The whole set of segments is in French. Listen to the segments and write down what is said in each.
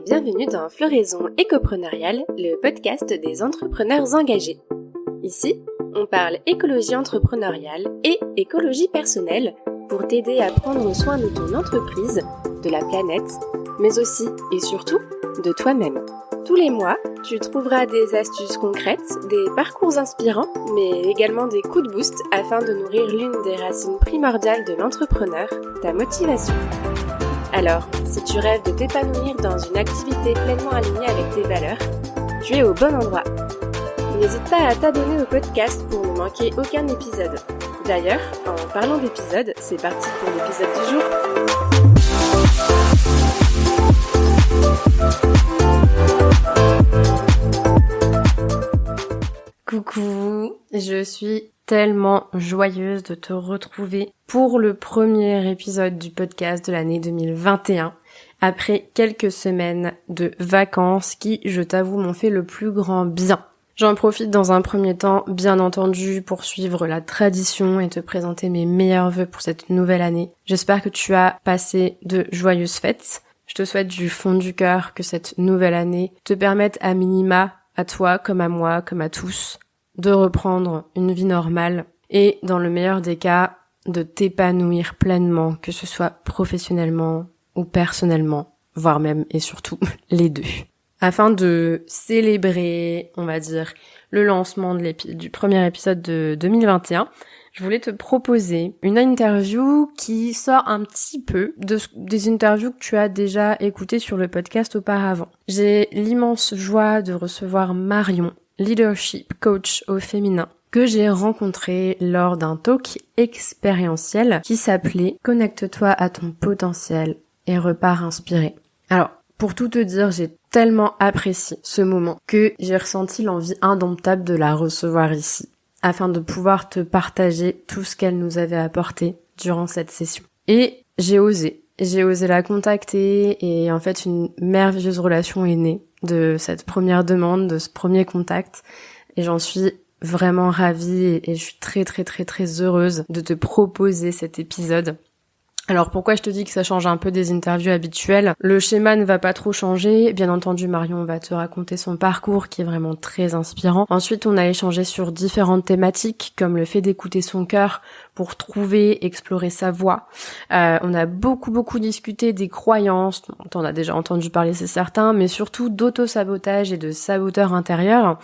bienvenue dans Floraison Écopreneuriale, le podcast des entrepreneurs engagés. Ici, on parle écologie entrepreneuriale et écologie personnelle pour t'aider à prendre soin de ton entreprise, de la planète, mais aussi et surtout de toi-même. Tous les mois, tu trouveras des astuces concrètes, des parcours inspirants, mais également des coups de boost afin de nourrir l'une des racines primordiales de l'entrepreneur, ta motivation. Alors, si tu rêves de t'épanouir dans une activité pleinement alignée avec tes valeurs, tu es au bon endroit. N'hésite pas à t'abonner au podcast pour ne manquer aucun épisode. D'ailleurs, en parlant d'épisode, c'est parti pour l'épisode du jour. Coucou, je suis tellement joyeuse de te retrouver pour le premier épisode du podcast de l'année 2021, après quelques semaines de vacances qui, je t'avoue, m'ont fait le plus grand bien. J'en profite dans un premier temps, bien entendu, pour suivre la tradition et te présenter mes meilleurs vœux pour cette nouvelle année. J'espère que tu as passé de joyeuses fêtes. Je te souhaite du fond du cœur que cette nouvelle année te permette à minima, à toi comme à moi, comme à tous, de reprendre une vie normale et, dans le meilleur des cas, de t'épanouir pleinement, que ce soit professionnellement ou personnellement, voire même et surtout les deux. Afin de célébrer, on va dire, le lancement du premier épisode de 2021, je voulais te proposer une interview qui sort un petit peu des interviews que tu as déjà écoutées sur le podcast auparavant. J'ai l'immense joie de recevoir Marion, leadership coach au féminin, que j'ai rencontré lors d'un talk expérientiel qui s'appelait « Connecte-toi à ton potentiel et repars inspiré ». Alors, pour tout te dire, j'ai tellement apprécié ce moment que j'ai ressenti l'envie indomptable de la recevoir ici, afin de pouvoir te partager tout ce qu'elle nous avait apporté durant cette session. Et j'ai osé la contacter et en fait une merveilleuse relation est née de cette première demande, de ce premier contact, et j'en suis vraiment ravie et je suis très très très très heureuse de te proposer cet épisode. Alors pourquoi je te dis que ça change un peu des interviews habituelles? Le schéma ne va pas trop changer. Bien entendu, Marion va te raconter son parcours qui est vraiment très inspirant. Ensuite, on a échangé sur différentes thématiques comme le fait d'écouter son cœur pour trouver, explorer sa voie. On a beaucoup discuté des croyances, t'en as déjà entendu parler, c'est certain, mais surtout d'auto-sabotage et de saboteur intérieur.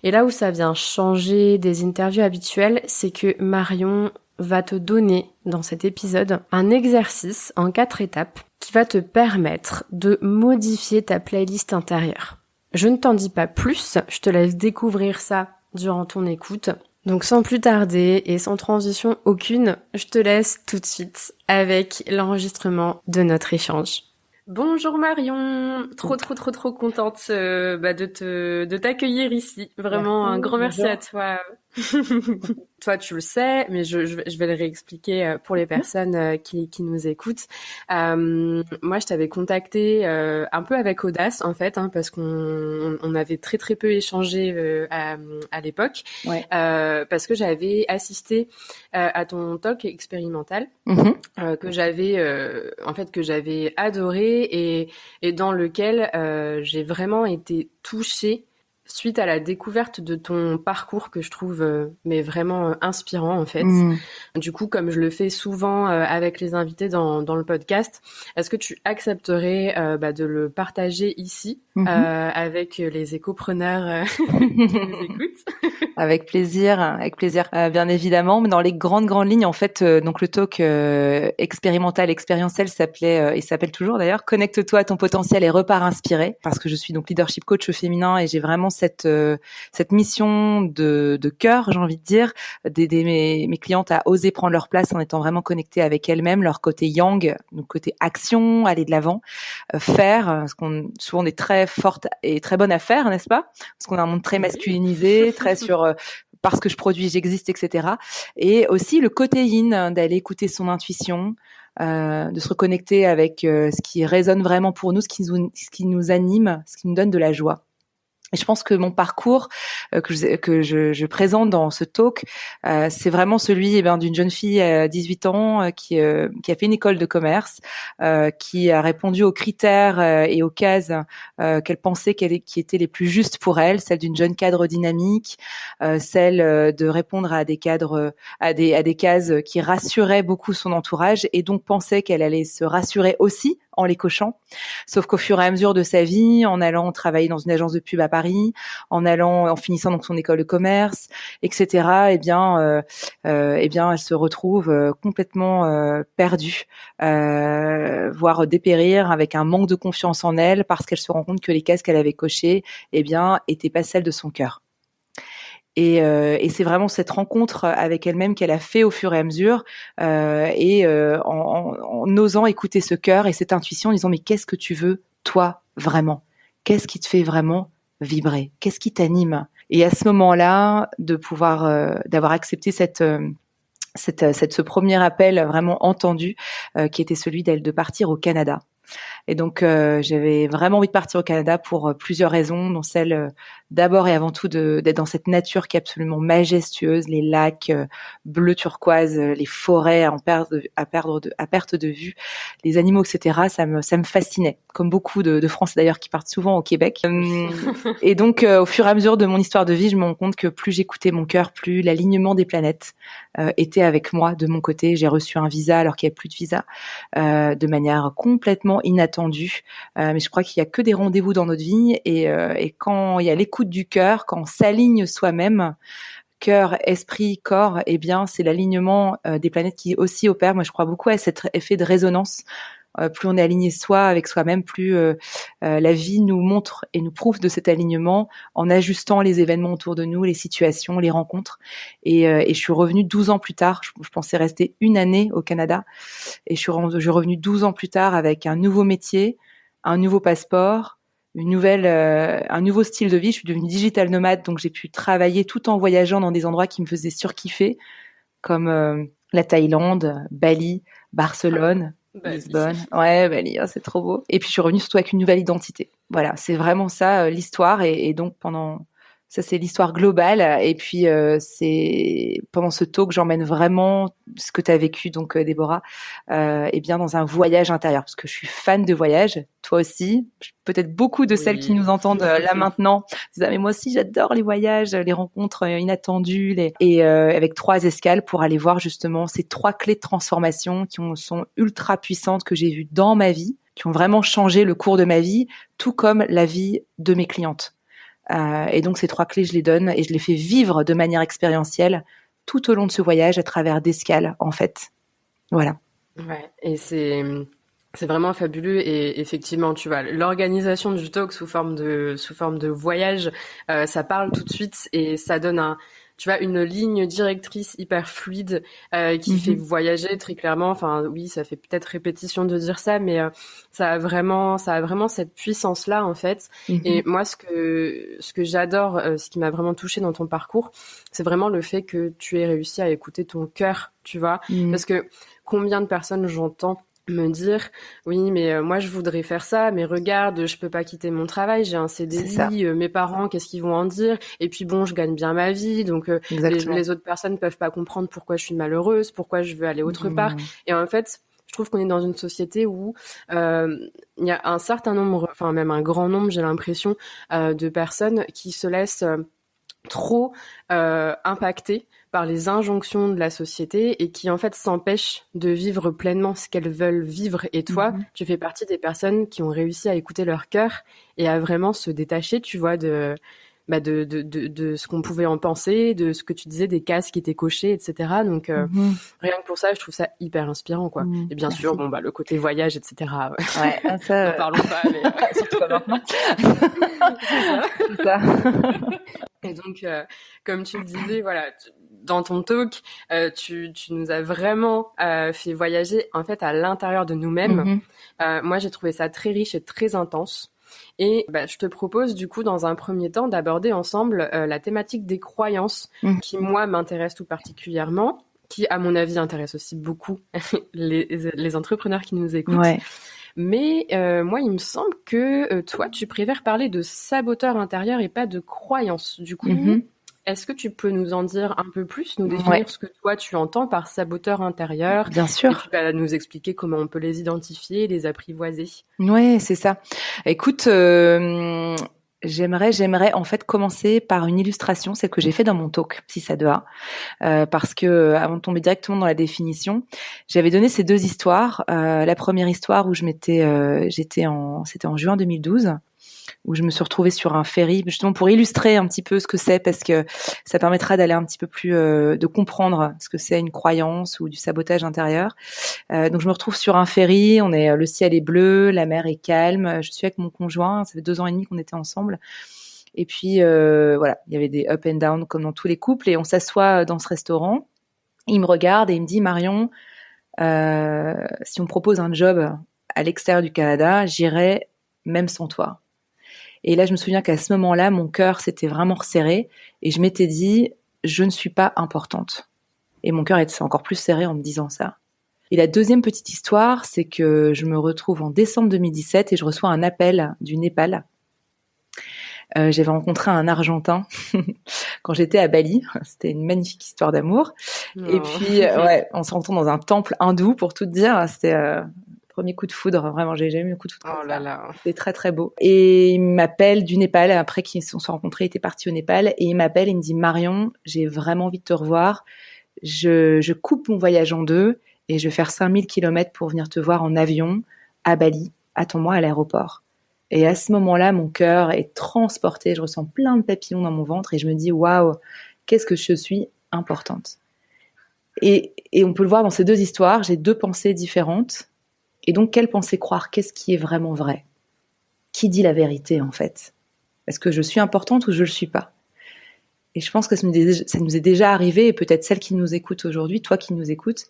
Et là où ça vient changer des interviews habituelles, c'est que Marion va te donner dans cet épisode un exercice en 4 étapes qui va te permettre de modifier ta playlist intérieure. Je ne t'en dis pas plus, je te laisse découvrir ça durant ton écoute. Donc sans plus tarder et sans transition aucune, je te laisse tout de suite avec l'enregistrement de notre échange. Bonjour Marion, trop contente de t'accueillir ici. Vraiment un grand merci à toi. Toi tu le sais, mais je vais le réexpliquer pour les personnes qui nous écoutent. Moi je t'avais contacté un peu avec audace en fait, parce qu'on avait très peu échangé à l'époque, ouais. Parce que j'avais assisté à ton talk expérimental que j'avais adoré et dans lequel j'ai vraiment été touchée suite à la découverte de ton parcours que je trouve mais vraiment inspirant en fait. Du coup, comme je le fais souvent avec les invités dans le podcast, est-ce que tu accepterais de le partager ici avec les écopreneurs qui nous écoutent? Avec plaisir, bien évidemment. Mais dans les grandes lignes, en fait, donc le talk expérientiel s'appelait et s'appelle toujours d'ailleurs. Connecte-toi à ton potentiel et repars inspiré. Parce que je suis donc leadership coach au féminin et j'ai vraiment cette mission de cœur, j'ai envie de dire, d'aider mes clientes à oser prendre leur place en étant vraiment connectées avec elles-mêmes, leur côté yang, donc côté action, aller de l'avant, faire, parce qu'on souvent on est très forte et très bonne à faire, n'est-ce pas? Parce qu'on a un monde très masculinisé, très sur parce que je produis, j'existe, etc. Et aussi le côté yin, d'aller écouter son intuition, de se reconnecter avec ce qui résonne vraiment pour nous, ce qui nous anime, ce qui nous donne de la joie. Et je pense que mon parcours que je présente dans ce talk, c'est vraiment celui d'une jeune fille à 18 ans qui a fait une école de commerce, qui a répondu aux critères et aux cases qu'elle pensait qui étaient les plus justes pour elle, celle d'une jeune cadre dynamique, celle de répondre à des cadres, à des cases qui rassuraient beaucoup son entourage, et donc pensait qu'elle allait se rassurer aussi en les cochant. Sauf qu'au fur et à mesure de sa vie, en allant travailler dans une agence de pub à Paris, en finissant donc son école de commerce, etc., elle se retrouve complètement perdue, voire dépérir avec un manque de confiance en elle, parce qu'elle se rend compte que les cases qu'elle avait cochées, étaient pas celles de son cœur. Et c'est vraiment cette rencontre avec elle-même qu'elle a fait au fur et à mesure, en osant écouter ce cœur et cette intuition, en disant mais qu'est-ce que tu veux toi vraiment ? Qu'est-ce qui te fait vraiment vibrer ? Qu'est-ce qui t'anime ? Et à ce moment-là, de pouvoir d'avoir accepté ce premier appel vraiment entendu, qui était celui de partir au Canada. Et donc, j'avais vraiment envie de partir au Canada pour plusieurs raisons, dont celle d'abord et avant tout d'être dans cette nature qui est absolument majestueuse, les lacs bleu turquoise, les forêts à perte de vue, les animaux, etc. Ça me fascinait, comme beaucoup de Français d'ailleurs qui partent souvent au Québec. Et donc, au fur et à mesure de mon histoire de vie, je me rends compte que plus j'écoutais mon cœur, plus l'alignement des planètes était avec moi de mon côté. J'ai reçu un visa alors qu'il n'y avait plus de visa, de manière complètement inattendue. Mais je crois qu'il y a que des rendez-vous dans notre vie, et quand il y a l'écoute du cœur, quand on s'aligne soi-même, cœur, esprit, corps, c'est l'alignement des planètes qui aussi opère. Moi, je crois beaucoup à cet effet de résonance. Plus on est aligné soi avec soi-même, plus la vie nous montre et nous prouve de cet alignement en ajustant les événements autour de nous, les situations, les rencontres. Et je suis revenue 12 ans plus tard. Je pensais rester une année au Canada, et je suis revenue 12 ans plus tard avec un nouveau métier, un nouveau passeport, un nouveau style de vie. Je suis devenue digital nomade, donc j'ai pu travailler tout en voyageant dans des endroits qui me faisaient surkiffer, comme la Thaïlande, Bali, Barcelone. Lisbonne, ouais, Bali, c'est trop beau. Et puis je suis revenue surtout avec une nouvelle identité. Voilà, c'est vraiment ça l'histoire. Et donc ça c'est l'histoire globale. Et puis c'est pendant ce talk, j'emmène vraiment ce que tu as vécu, donc Déborah, dans un voyage intérieur, parce que je suis fan de voyage. Toi aussi, peut-être beaucoup de celles qui nous entendent là maintenant disent mais moi aussi j'adore les voyages, les rencontres inattendues, avec 3 escales pour aller voir justement ces 3 clés de transformation sont ultra puissantes, que j'ai vues dans ma vie, qui ont vraiment changé le cours de ma vie, tout comme la vie de mes clientes. Et donc ces 3 clés, je les donne et je les fais vivre de manière expérientielle tout au long de ce voyage, à travers d'escales en fait. Voilà. Ouais, et c'est vraiment fabuleux. Et effectivement, tu vois, l'organisation du talk sous forme de voyage, ça parle tout de suite et ça donne une ligne directrice hyper fluide qui fait voyager très clairement. Enfin, oui, ça fait peut-être répétition de dire ça, mais ça a vraiment cette puissance-là en fait. Et moi, ce que j'adore, ce qui m'a vraiment touchée dans ton parcours, c'est vraiment le fait que tu aies réussi à écouter ton cœur, tu vois, parce que combien de personnes j'entends me dire oui mais moi je voudrais faire ça, mais regarde, je peux pas quitter mon travail, j'ai un CDI, mes parents qu'est-ce qu'ils vont en dire, et puis bon je gagne bien ma vie, donc les autres personnes peuvent pas comprendre pourquoi je suis malheureuse, pourquoi je veux aller autre part. Et en fait je trouve qu'on est dans une société où il y a un certain nombre, enfin même un grand nombre, j'ai l'impression, de personnes qui se laissent trop impactées par les injonctions de la société et qui en fait s'empêchent de vivre pleinement ce qu'elles veulent vivre. Et toi, tu fais partie des personnes qui ont réussi à écouter leur cœur et à vraiment se détacher, tu vois, de ce qu'on pouvait en penser, de ce que tu disais, des cases qui étaient cochées, etc. Donc rien que pour ça, je trouve ça hyper inspirant, quoi. Et bien sûr, le côté voyage, etc. Ouais, ça. N'en parlons pas, mais surtout pas maintenant. C'est ça. Et donc, comme tu le disais, voilà, dans ton talk, tu nous as vraiment fait voyager en fait à l'intérieur de nous-mêmes. Moi, j'ai trouvé ça très riche et très intense. Et je te propose du coup dans un premier temps d'aborder ensemble la thématique des croyances qui moi m'intéresse tout particulièrement, qui à mon avis intéresse aussi beaucoup les entrepreneurs qui nous écoutent. Mais moi, il me semble que toi, tu préfères parler de saboteur intérieur et pas de croyance. Du coup, Mhm. est-ce que tu peux nous en dire un peu plus, nous Ouais, définir ce que toi tu entends par saboteur intérieur, bien et puis sûr. nous expliquer comment on peut les identifier et les apprivoiser? Ouais, c'est ça. Écoute, j'aimerais en fait commencer par une illustration, celle que j'ai fait dans mon talk, si ça te va. Parce que avant de tomber directement dans la définition, j'avais donné ces deux histoires. La première histoire où c'était en juin 2012, où je me suis retrouvée sur un ferry, justement pour illustrer un petit peu ce que c'est, parce que ça permettra d'aller un petit peu plus, de comprendre ce que c'est une croyance ou du sabotage intérieur. Donc je me retrouve sur un ferry, le ciel est bleu, la mer est calme, je suis avec mon conjoint, ça fait 2 ans et demi qu'on était ensemble. Et puis voilà, il y avait des up and down comme dans tous les couples, et on s'assoit dans ce restaurant. Il me regarde et il me dit, Marion, si on me propose un job à l'extérieur du Canada, j'irai même sans toi. Et là, je me souviens qu'à ce moment-là, mon cœur s'était vraiment resserré et je m'étais dit, je ne suis pas importante. Et mon cœur s'est encore plus serré en me disant ça. Et la deuxième petite histoire, c'est que je me retrouve en décembre 2017 et je reçois un appel du Népal. J'avais rencontré un Argentin quand j'étais à Bali. C'était une magnifique histoire d'amour. Et Non. puis, ouais, on se rencontre dans un temple hindou, pour tout te dire. C'était premier coup de foudre. Vraiment, j'ai jamais eu un coup de foudre Oh comme là ça. là. C'était très, très beau. Et il m'appelle du Népal. Après qu'ils se sont rencontrés, il était parti au Népal. Et il m'appelle et il me dit, Marion, j'ai vraiment envie de te revoir. Je coupe mon voyage en deux et je vais faire 5000 kilomètres pour venir te voir en avion à Bali. Attends-moi à l'aéroport. Et à ce moment-là, mon cœur est transporté. Je ressens plein de papillons dans mon ventre et je me dis, waouh, qu'est-ce que je suis importante. Et on peut le voir dans ces deux histoires. J'ai deux pensées différentes. Et donc, quelle pensée croire? Qu'est-ce qui est vraiment vrai? Qui dit la vérité, en fait? Est-ce que je suis importante ou je le suis pas? Et je pense que ça nous est déjà arrivé, et peut-être celle qui nous écoute aujourd'hui, toi qui nous écoutes,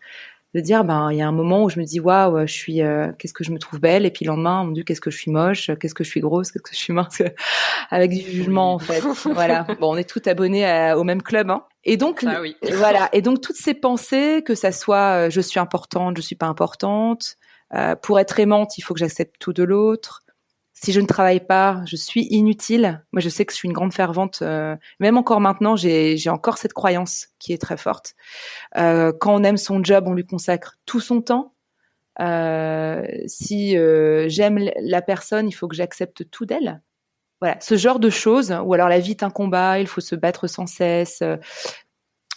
de dire, il y a un moment où je me dis, waouh, qu'est-ce que je me trouve belle, et puis le lendemain, mon Dieu, qu'est-ce que je suis moche, qu'est-ce que je suis grosse, qu'est-ce que je suis mince, avec du jugement, Oui. en fait. Voilà. Bon, on est tous abonnés au même club, hein. Et donc, Ça oui. voilà. Et donc, toutes ces pensées, que ça soit, je suis importante, je suis pas importante, pour être aimante, il faut que j'accepte tout de l'autre. Si je ne travaille pas, je suis inutile. Moi, je sais que je suis une grande fervente. Même encore maintenant, j'ai encore cette croyance qui est très forte. Quand on aime son job, on lui consacre tout son temps. Si j'aime la personne, il faut que j'accepte tout d'elle. Voilà, ce genre de choses. Ou alors la vie est un combat, il faut se battre sans cesse.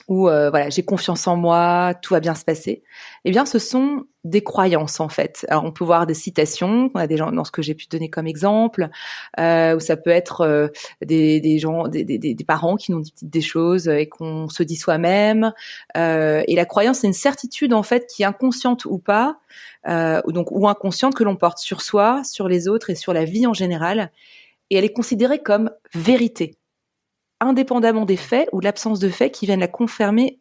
Ou voilà, j'ai confiance en moi, tout va bien se passer. Eh bien, ce sont des croyances en fait. Alors, on peut voir des citations, on a des gens dans ce que j'ai pu te donner comme exemple, ou ça peut être des gens, des parents qui nous disent des choses et qu'on se dit soi-même. Et la croyance, c'est une certitude en fait qui est inconsciente ou pas, ou inconsciente que l'on porte sur soi, sur les autres et sur la vie en général. Et elle est considérée comme vérité, indépendamment des faits ou de l'absence de faits qui viennent la confirmer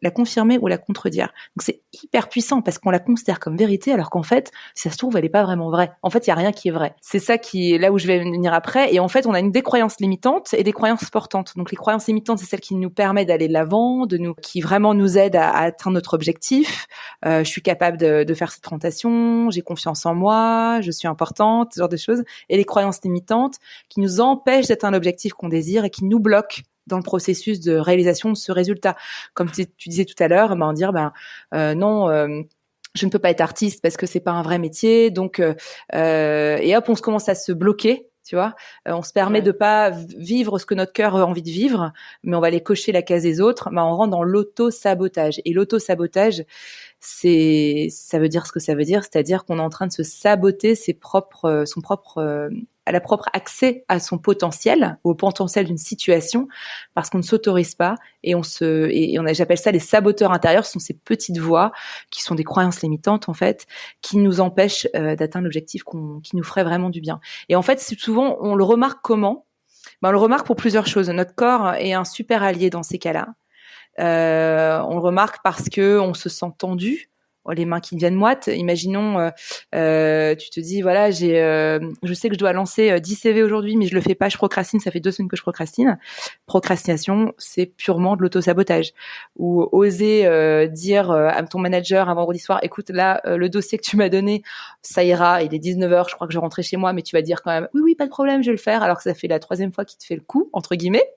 ou la contredire. Donc c'est hyper puissant parce qu'on la considère comme vérité alors qu'en fait, si ça se trouve, elle n'est pas vraiment vraie. En fait, il y a rien qui est vrai. C'est ça qui est là où je vais venir après. Et en fait, on a des croyances limitantes et des croyances portantes. Donc les croyances limitantes, c'est celles qui nous permettent d'aller de l'avant, qui vraiment nous aident à atteindre notre objectif. Je suis capable de faire cette présentation, j'ai confiance en moi, je suis importante, ce genre de choses. Et les croyances limitantes qui nous empêchent d'atteindre l'objectif qu'on désire et qui nous bloquent dans le processus de réalisation de ce résultat. Comme tu disais tout à l'heure, dire non, je ne peux pas être artiste parce que c'est pas un vrai métier. Donc et hop, on se commence à se bloquer. Tu vois, on se permet de pas vivre ce que notre cœur a envie de vivre, mais on va aller cocher la case des autres. On rentre dans l'auto-sabotage. Et l'auto-sabotage, ça veut dire ce que ça veut dire, c'est-à-dire qu'on est en train de se saboter à la propre accès à son potentiel, au potentiel d'une situation, parce qu'on ne s'autorise pas j'appelle ça les saboteurs intérieurs. Ce sont ces petites voix qui sont des croyances limitantes en fait, qui nous empêchent d'atteindre l'objectif qui nous ferait vraiment du bien. Et en fait, souvent on le remarque comment? On le remarque pour plusieurs choses. Notre corps est un super allié dans ces cas-là. On le remarque parce que on se sent tendu. les mains qui deviennent moites. Imaginons, tu te dis, voilà, je sais que je dois lancer 10 CV aujourd'hui, mais je le fais pas, je procrastine, ça fait 2 semaines que je procrastine. Procrastination, c'est purement de l'auto-sabotage. Ou oser dire à ton manager un vendredi soir, écoute, là, le dossier que tu m'as donné, ça ira, il est 19h, je crois que je vais rentrer chez moi, mais tu vas dire quand même, oui, oui, pas de problème, je vais le faire, alors que ça fait la 3e fois qu'il te fait le coup, entre guillemets.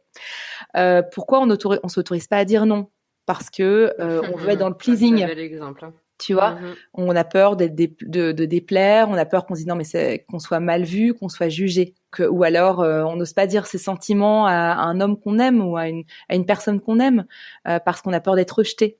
Pourquoi on s'autorise pas à dire non? Parce que on veut être dans le pleasing. C'est un bel exemple. Tu vois, on a peur de déplaire, on a peur qu'on se dise non mais qu'on soit mal vu, qu'on soit jugé, ou alors on n'ose pas dire ses sentiments à un homme qu'on aime ou à une personne qu'on aime parce qu'on a peur d'être rejeté.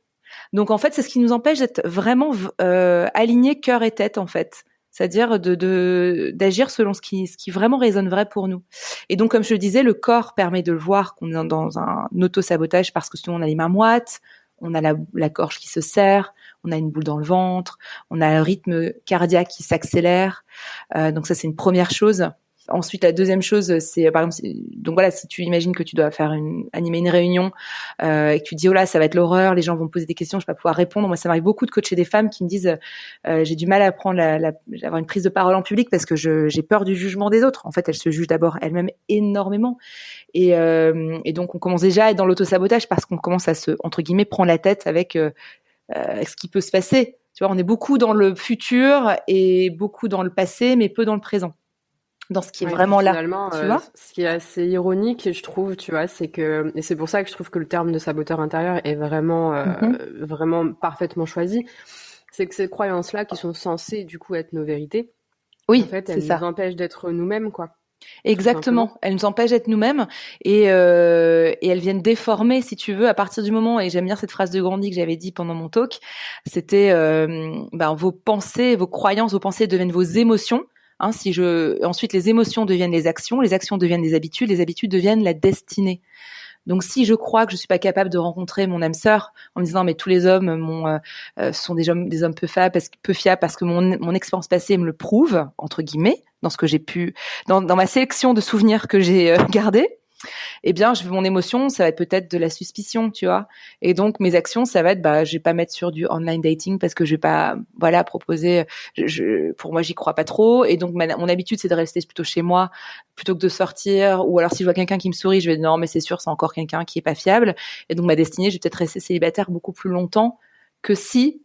Donc en fait, c'est ce qui nous empêche d'être vraiment alignés cœur et tête en fait. C'est-à-dire d'agir selon ce qui vraiment résonne vrai pour nous. Et donc, comme je le disais, le corps permet de le voir qu'on est dans un auto-sabotage parce que sinon on a les mains moites, on a la gorge qui se serre, on a une boule dans le ventre, on a le rythme cardiaque qui s'accélère. Donc ça, c'est une première chose. Ensuite, la deuxième chose, c'est par exemple, donc voilà, si tu imagines que tu dois animer une réunion et que tu dis oh là, ça va être l'horreur, les gens vont me poser des questions, je vais pas pouvoir répondre. Moi, ça m'arrive beaucoup de coacher des femmes qui me disent j'ai du mal à prendre avoir une prise de parole en public parce que j'ai peur du jugement des autres. En fait, elles se jugent d'abord elles-mêmes énormément et donc on commence déjà à être dans l'auto-sabotage parce qu'on commence à se entre guillemets prendre la tête avec ce qui peut se passer. Tu vois, on est beaucoup dans le futur et beaucoup dans le passé, mais peu dans le présent. Dans ce qui est vraiment là, tu vois. Ce qui est assez ironique, je trouve, tu vois, c'est que, et c'est pour ça que je trouve que le terme de saboteur intérieur est vraiment, vraiment parfaitement choisi, c'est que ces croyances-là qui sont censées, du coup, être nos vérités, oui, en fait, elles nous empêchent d'être nous-mêmes, quoi. Exactement, elles nous empêchent d'être nous-mêmes et elles viennent déformer, si tu veux, à partir du moment, et j'aime bien cette phrase de Gandhi que j'avais dit pendant mon talk, c'était vos pensées, vos croyances, vos pensées deviennent vos émotions. Ensuite les émotions deviennent les actions deviennent les habitudes deviennent la destinée. Donc si je crois que je suis pas capable de rencontrer mon âme sœur en me disant mais tous les hommes sont des hommes peu fiables parce que mon expérience passée me le prouve entre guillemets dans ce que j'ai pu dans ma sélection de souvenirs que j'ai gardés, eh bien mon émotion ça va être peut-être de la suspicion, tu vois, et donc mes actions ça va être je vais pas mettre sur du online dating parce que je vais pas proposer, pour moi j'y crois pas trop, et donc mon habitude c'est de rester plutôt chez moi plutôt que de sortir, ou alors si je vois quelqu'un qui me sourit je vais dire non mais c'est sûr c'est encore quelqu'un qui est pas fiable, et donc ma destinée je vais peut-être rester célibataire beaucoup plus longtemps que si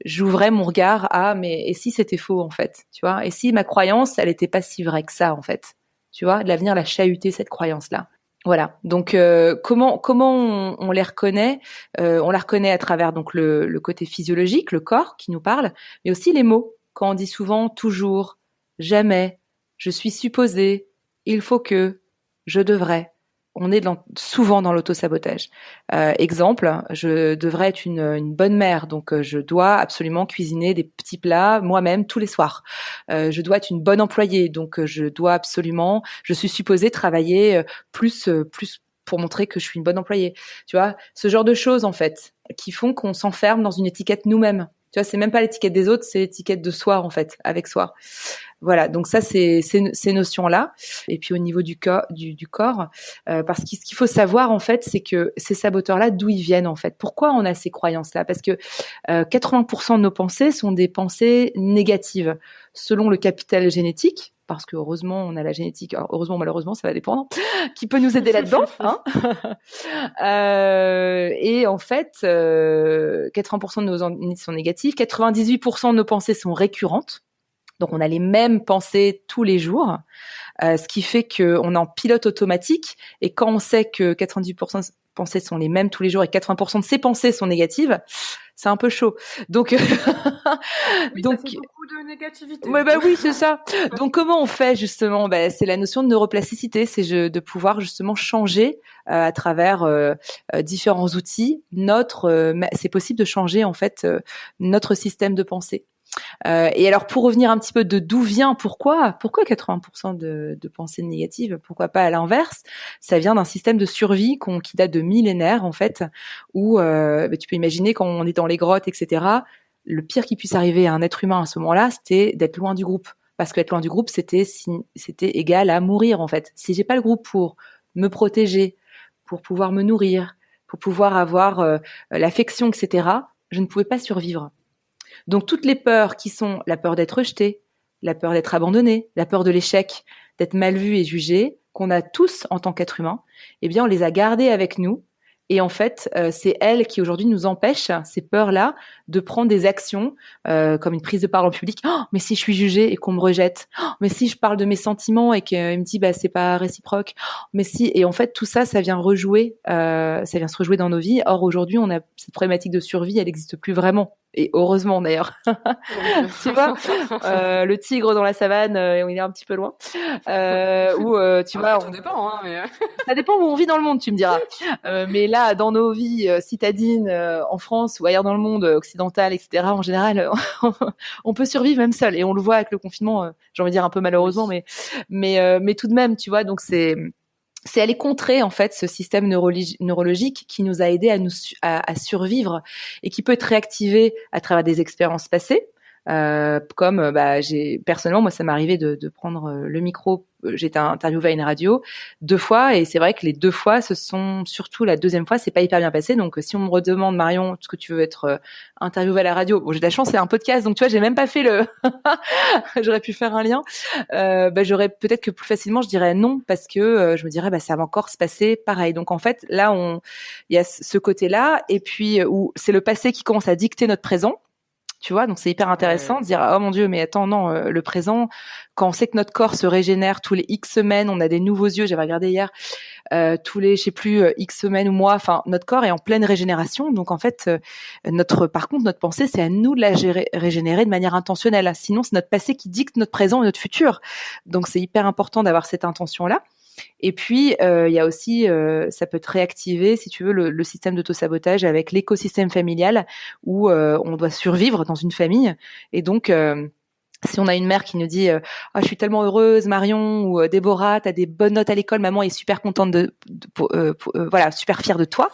j'ouvrais mon regard à mais et si c'était faux en fait, tu vois, et si ma croyance elle était pas si vraie que ça en fait. Tu vois, de l'avenir l'a chahuter cette croyance-là. Voilà. Donc comment on les reconnaît? On la reconnaît à travers donc le côté physiologique, le corps qui nous parle, mais aussi les mots. Quand on dit souvent toujours, jamais, je suis supposé, il faut que, je devrais. On est souvent dans l'auto-sabotage. Exemple, je devrais être une bonne mère, donc je dois absolument cuisiner des petits plats moi-même tous les soirs. Je dois être une bonne employée, donc je suis supposée travailler plus pour montrer que je suis une bonne employée. Tu vois, ce genre de choses en fait qui font qu'on s'enferme dans une étiquette nous-mêmes. Tu vois, c'est même pas l'étiquette des autres, c'est l'étiquette de soi en fait, avec soi. Voilà, donc ça c'est ces notions-là. Et puis au niveau du corps, parce que ce qu'il faut savoir en fait, c'est que ces saboteurs-là, d'où ils viennent en fait. Pourquoi on a ces croyances-là? Parce que 80% de nos pensées sont des pensées négatives, selon le capital génétique. Parce que heureusement, on a la génétique. Alors, heureusement, malheureusement, ça va dépendre. Qui peut nous aider là-dedans, hein. Et en fait, 80% de nos ennemis sont négatifs, 98% de nos pensées sont récurrentes. Donc, on a les mêmes pensées tous les jours, ce qui fait qu'on est en pilote automatique. Et quand on sait que 98% de pensées sont les mêmes tous les jours et 80% de ces pensées sont négatives, c'est un peu chaud. Donc, oui, ça fait beaucoup de négativité. Ouais, oui, c'est ça. Donc, comment on fait justement? C'est la notion de neuroplasticité, c'est de pouvoir justement changer à travers différents outils. C'est possible de changer en fait notre système de pensée. Et alors, pour revenir un petit peu de d'où vient, pourquoi 80% de pensées négatives, pourquoi pas à l'inverse? Ça vient d'un système de survie qui date de millénaires en fait, où tu peux imaginer quand on est dans les grottes, etc. Le pire qui puisse arriver à un être humain à ce moment-là, c'était d'être loin du groupe, parce qu'être loin du groupe, c'était égal à mourir en fait. Si j'ai pas le groupe pour me protéger, pour pouvoir me nourrir, pour pouvoir avoir l'affection, etc., je ne pouvais pas survivre. Donc toutes les peurs qui sont la peur d'être rejeté, la peur d'être abandonné, la peur de l'échec, d'être mal vu et jugé, qu'on a tous en tant qu'être humain, eh bien on les a gardées avec nous. Et en fait, c'est elles qui aujourd'hui nous empêchent, ces peurs-là, de prendre des actions comme une prise de parole en public. Oh, mais si je suis jugée et qu'on me rejette, oh, mais si je parle de mes sentiments et qu'il me dit bah c'est pas réciproque, oh, mais si. Et en fait, tout ça, ça vient rejouer, ça vient se rejouer dans nos vies. Or aujourd'hui, on a cette problématique de survie, elle n'existe plus vraiment. Et heureusement d'ailleurs, tu vois, le tigre dans la savane, on est un petit peu loin. Ou tu vois, ça dépend, hein, mais... ça dépend où on vit dans le monde, tu me diras. Mais là, dans nos vies citadines, en France ou ailleurs dans le monde occidental, etc., en général, on peut survivre même seul. Et on le voit avec le confinement, j'ai envie de dire un peu malheureusement, mais tout de même, tu vois. Donc c'est aller contrer en fait ce système neurologique qui nous a aidés à survivre et qui peut être réactivé à travers des expériences passées. Comme personnellement, moi ça m'est arrivé de prendre le micro. J'étais interviewée à une radio 2 fois et c'est vrai que les 2 fois, ce sont surtout la deuxième fois, c'est pas hyper bien passé. Donc si on me redemande Marion, est-ce que tu veux être interviewée à la radio, bon j'ai de la chance, c'est un podcast, donc tu vois j'ai même pas fait le, j'aurais pu faire un lien. J'aurais peut-être que plus facilement je dirais non parce que je me dirais ça va encore se passer pareil. Donc en fait là il y a ce côté-là et puis où c'est le passé qui commence à dicter notre présent. Tu vois, donc c'est hyper intéressant de dire oh mon Dieu, mais attends non, le présent, quand on sait que notre corps se régénère tous les X semaines, on a des nouveaux yeux. J'avais regardé hier tous les, je sais plus X semaines ou mois. Enfin, notre corps est en pleine régénération. Donc en fait, par contre, notre pensée, c'est à nous de la régénérer de manière intentionnelle. Sinon, c'est notre passé qui dicte notre présent et notre futur. Donc c'est hyper important d'avoir cette intention-là. Et puis, il y a aussi, ça peut te réactiver, si tu veux, le système d'autosabotage avec l'écosystème familial où on doit survivre dans une famille. Et donc, si on a une mère qui nous dit je suis tellement heureuse Marion ou Déborah, t'as des bonnes notes à l'école, maman est super contente voilà, super fière de toi.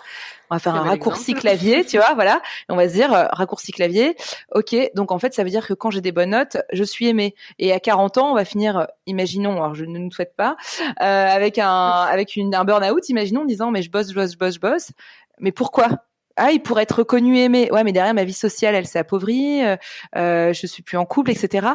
On va faire un raccourci clavier, tu vois, voilà. Et on va se dire raccourci clavier. OK, donc en fait, ça veut dire que quand j'ai des bonnes notes, je suis aimée. Et à 40 ans, on va finir, imaginons, alors je ne nous souhaite pas, avec un burn-out, imaginons, en disant mais je bosse. Mais pourquoi? Ah, il pourrait être reconnu, aimé. Ouais, mais derrière, ma vie sociale, elle s'est appauvrie. Je suis plus en couple, etc.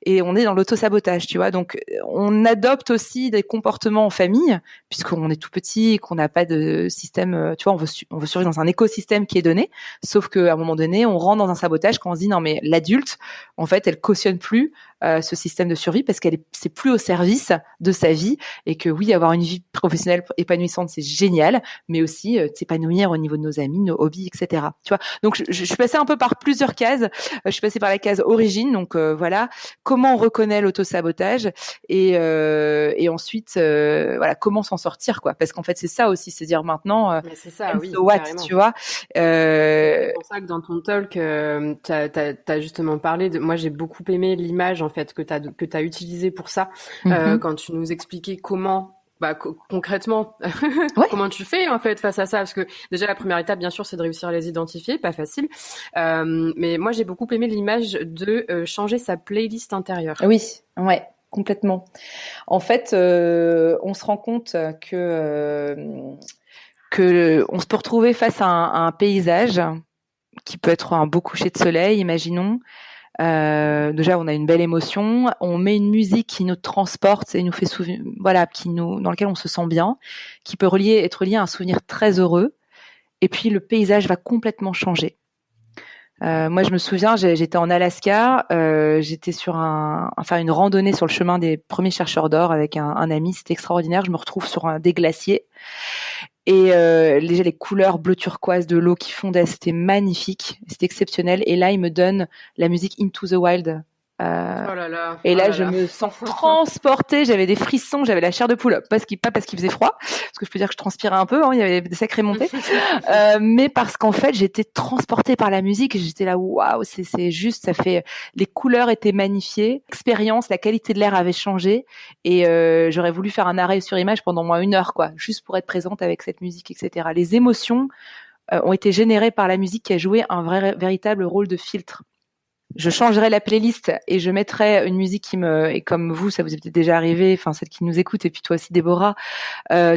Et on est dans l'auto-sabotage, tu vois. Donc, on adopte aussi des comportements en famille, puisqu'on est tout petit et qu'on n'a pas de système. Tu vois, on veut survivre dans un écosystème qui est donné. Sauf qu'à un moment donné, on rentre dans un sabotage quand on se dit non, mais l'adulte, en fait, elle cautionne plus ce système de survie parce c'est plus au service de sa vie et que oui, avoir une vie professionnelle épanouissante, c'est génial, mais aussi s'épanouir au niveau de nos amis, nos hobbies, etc. Tu vois. Donc je suis passée un peu par plusieurs cases. Je suis passée par la case origine, donc voilà, comment on reconnaît l'auto-sabotage et ensuite voilà comment s'en sortir quoi. Parce qu'en fait c'est ça aussi, c'est dire maintenant. Mais c'est ça, oui. So what, tu vois. C'est pour ça que dans ton talk, t'as justement parlé de. Moi, j'ai beaucoup aimé l'image en fait que t'as utilisée pour ça quand tu nous expliquais comment. Concrètement, comment tu fais en fait face à ça? Parce que déjà la première étape, bien sûr, c'est de réussir à les identifier, pas facile. Mais moi, j'ai beaucoup aimé l'image de changer sa playlist intérieure. Oui, ouais, complètement. En fait, on se rend compte que on se peut retrouver face à un paysage qui peut être un beau coucher de soleil, imaginons. Déjà, on a une belle émotion. On met une musique qui nous transporte et nous fait voilà, dans lequel on se sent bien, qui peut être lié à un souvenir très heureux. Et puis le paysage va complètement changer. Moi, je me souviens, j'étais en Alaska, j'étais sur faire une randonnée sur le chemin des premiers chercheurs d'or avec un ami. C'était extraordinaire. Je me retrouve sur des glaciers. Et déjà les couleurs bleu turquoise de l'eau qui fondait, c'était magnifique, c'était exceptionnel. Et là, il me donne la musique Into the Wild. Et là, je me sens transportée. J'avais des frissons, j'avais la chair de poule. Pas parce qu'il faisait froid, parce que je peux dire que je transpirais un peu. Il y avait des sacrées montées, mais parce qu'en fait, j'étais transportée par la musique. Et j'étais là, waouh, c'est juste. Ça fait. Les couleurs étaient magnifiées. L'expérience, la qualité de l'air avait changé. Et j'aurais voulu faire un arrêt sur image pendant moins 1 heure, quoi, juste pour être présente avec cette musique, etc. Les émotions ont été générées par la musique qui a joué un véritable rôle de filtre. je changerais la playlist et je mettrais une musique et comme vous, ça vous est peut-être déjà arrivé, enfin celle qui nous écoute, et puis toi aussi Déborah,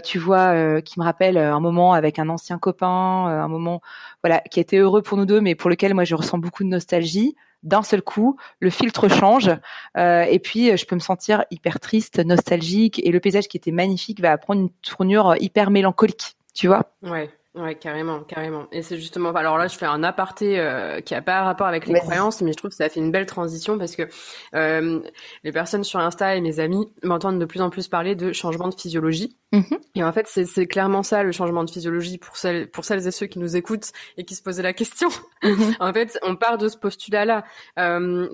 tu vois, qui me rappelle un moment avec un ancien copain, un moment, voilà, qui a été heureux pour nous deux, mais pour lequel moi je ressens beaucoup de nostalgie. D'un seul coup, le filtre change, et puis je peux me sentir hyper triste, nostalgique, et le paysage qui était magnifique va prendre une tournure hyper mélancolique, tu vois. Ouais. Ouais, carrément, carrément. Et c'est justement, alors là, je fais un aparté qui a pas rapport avec les Vas-y. croyances, mais je trouve que ça fait une belle transition parce que les personnes sur Insta et mes amis m'entendent de plus en plus parler de changement de physiologie. Mhm. Et en fait, c'est clairement ça, le changement de physiologie pour celles et ceux qui nous écoutent et qui se posaient la question. Mhm. En fait, on part de ce postulat-là.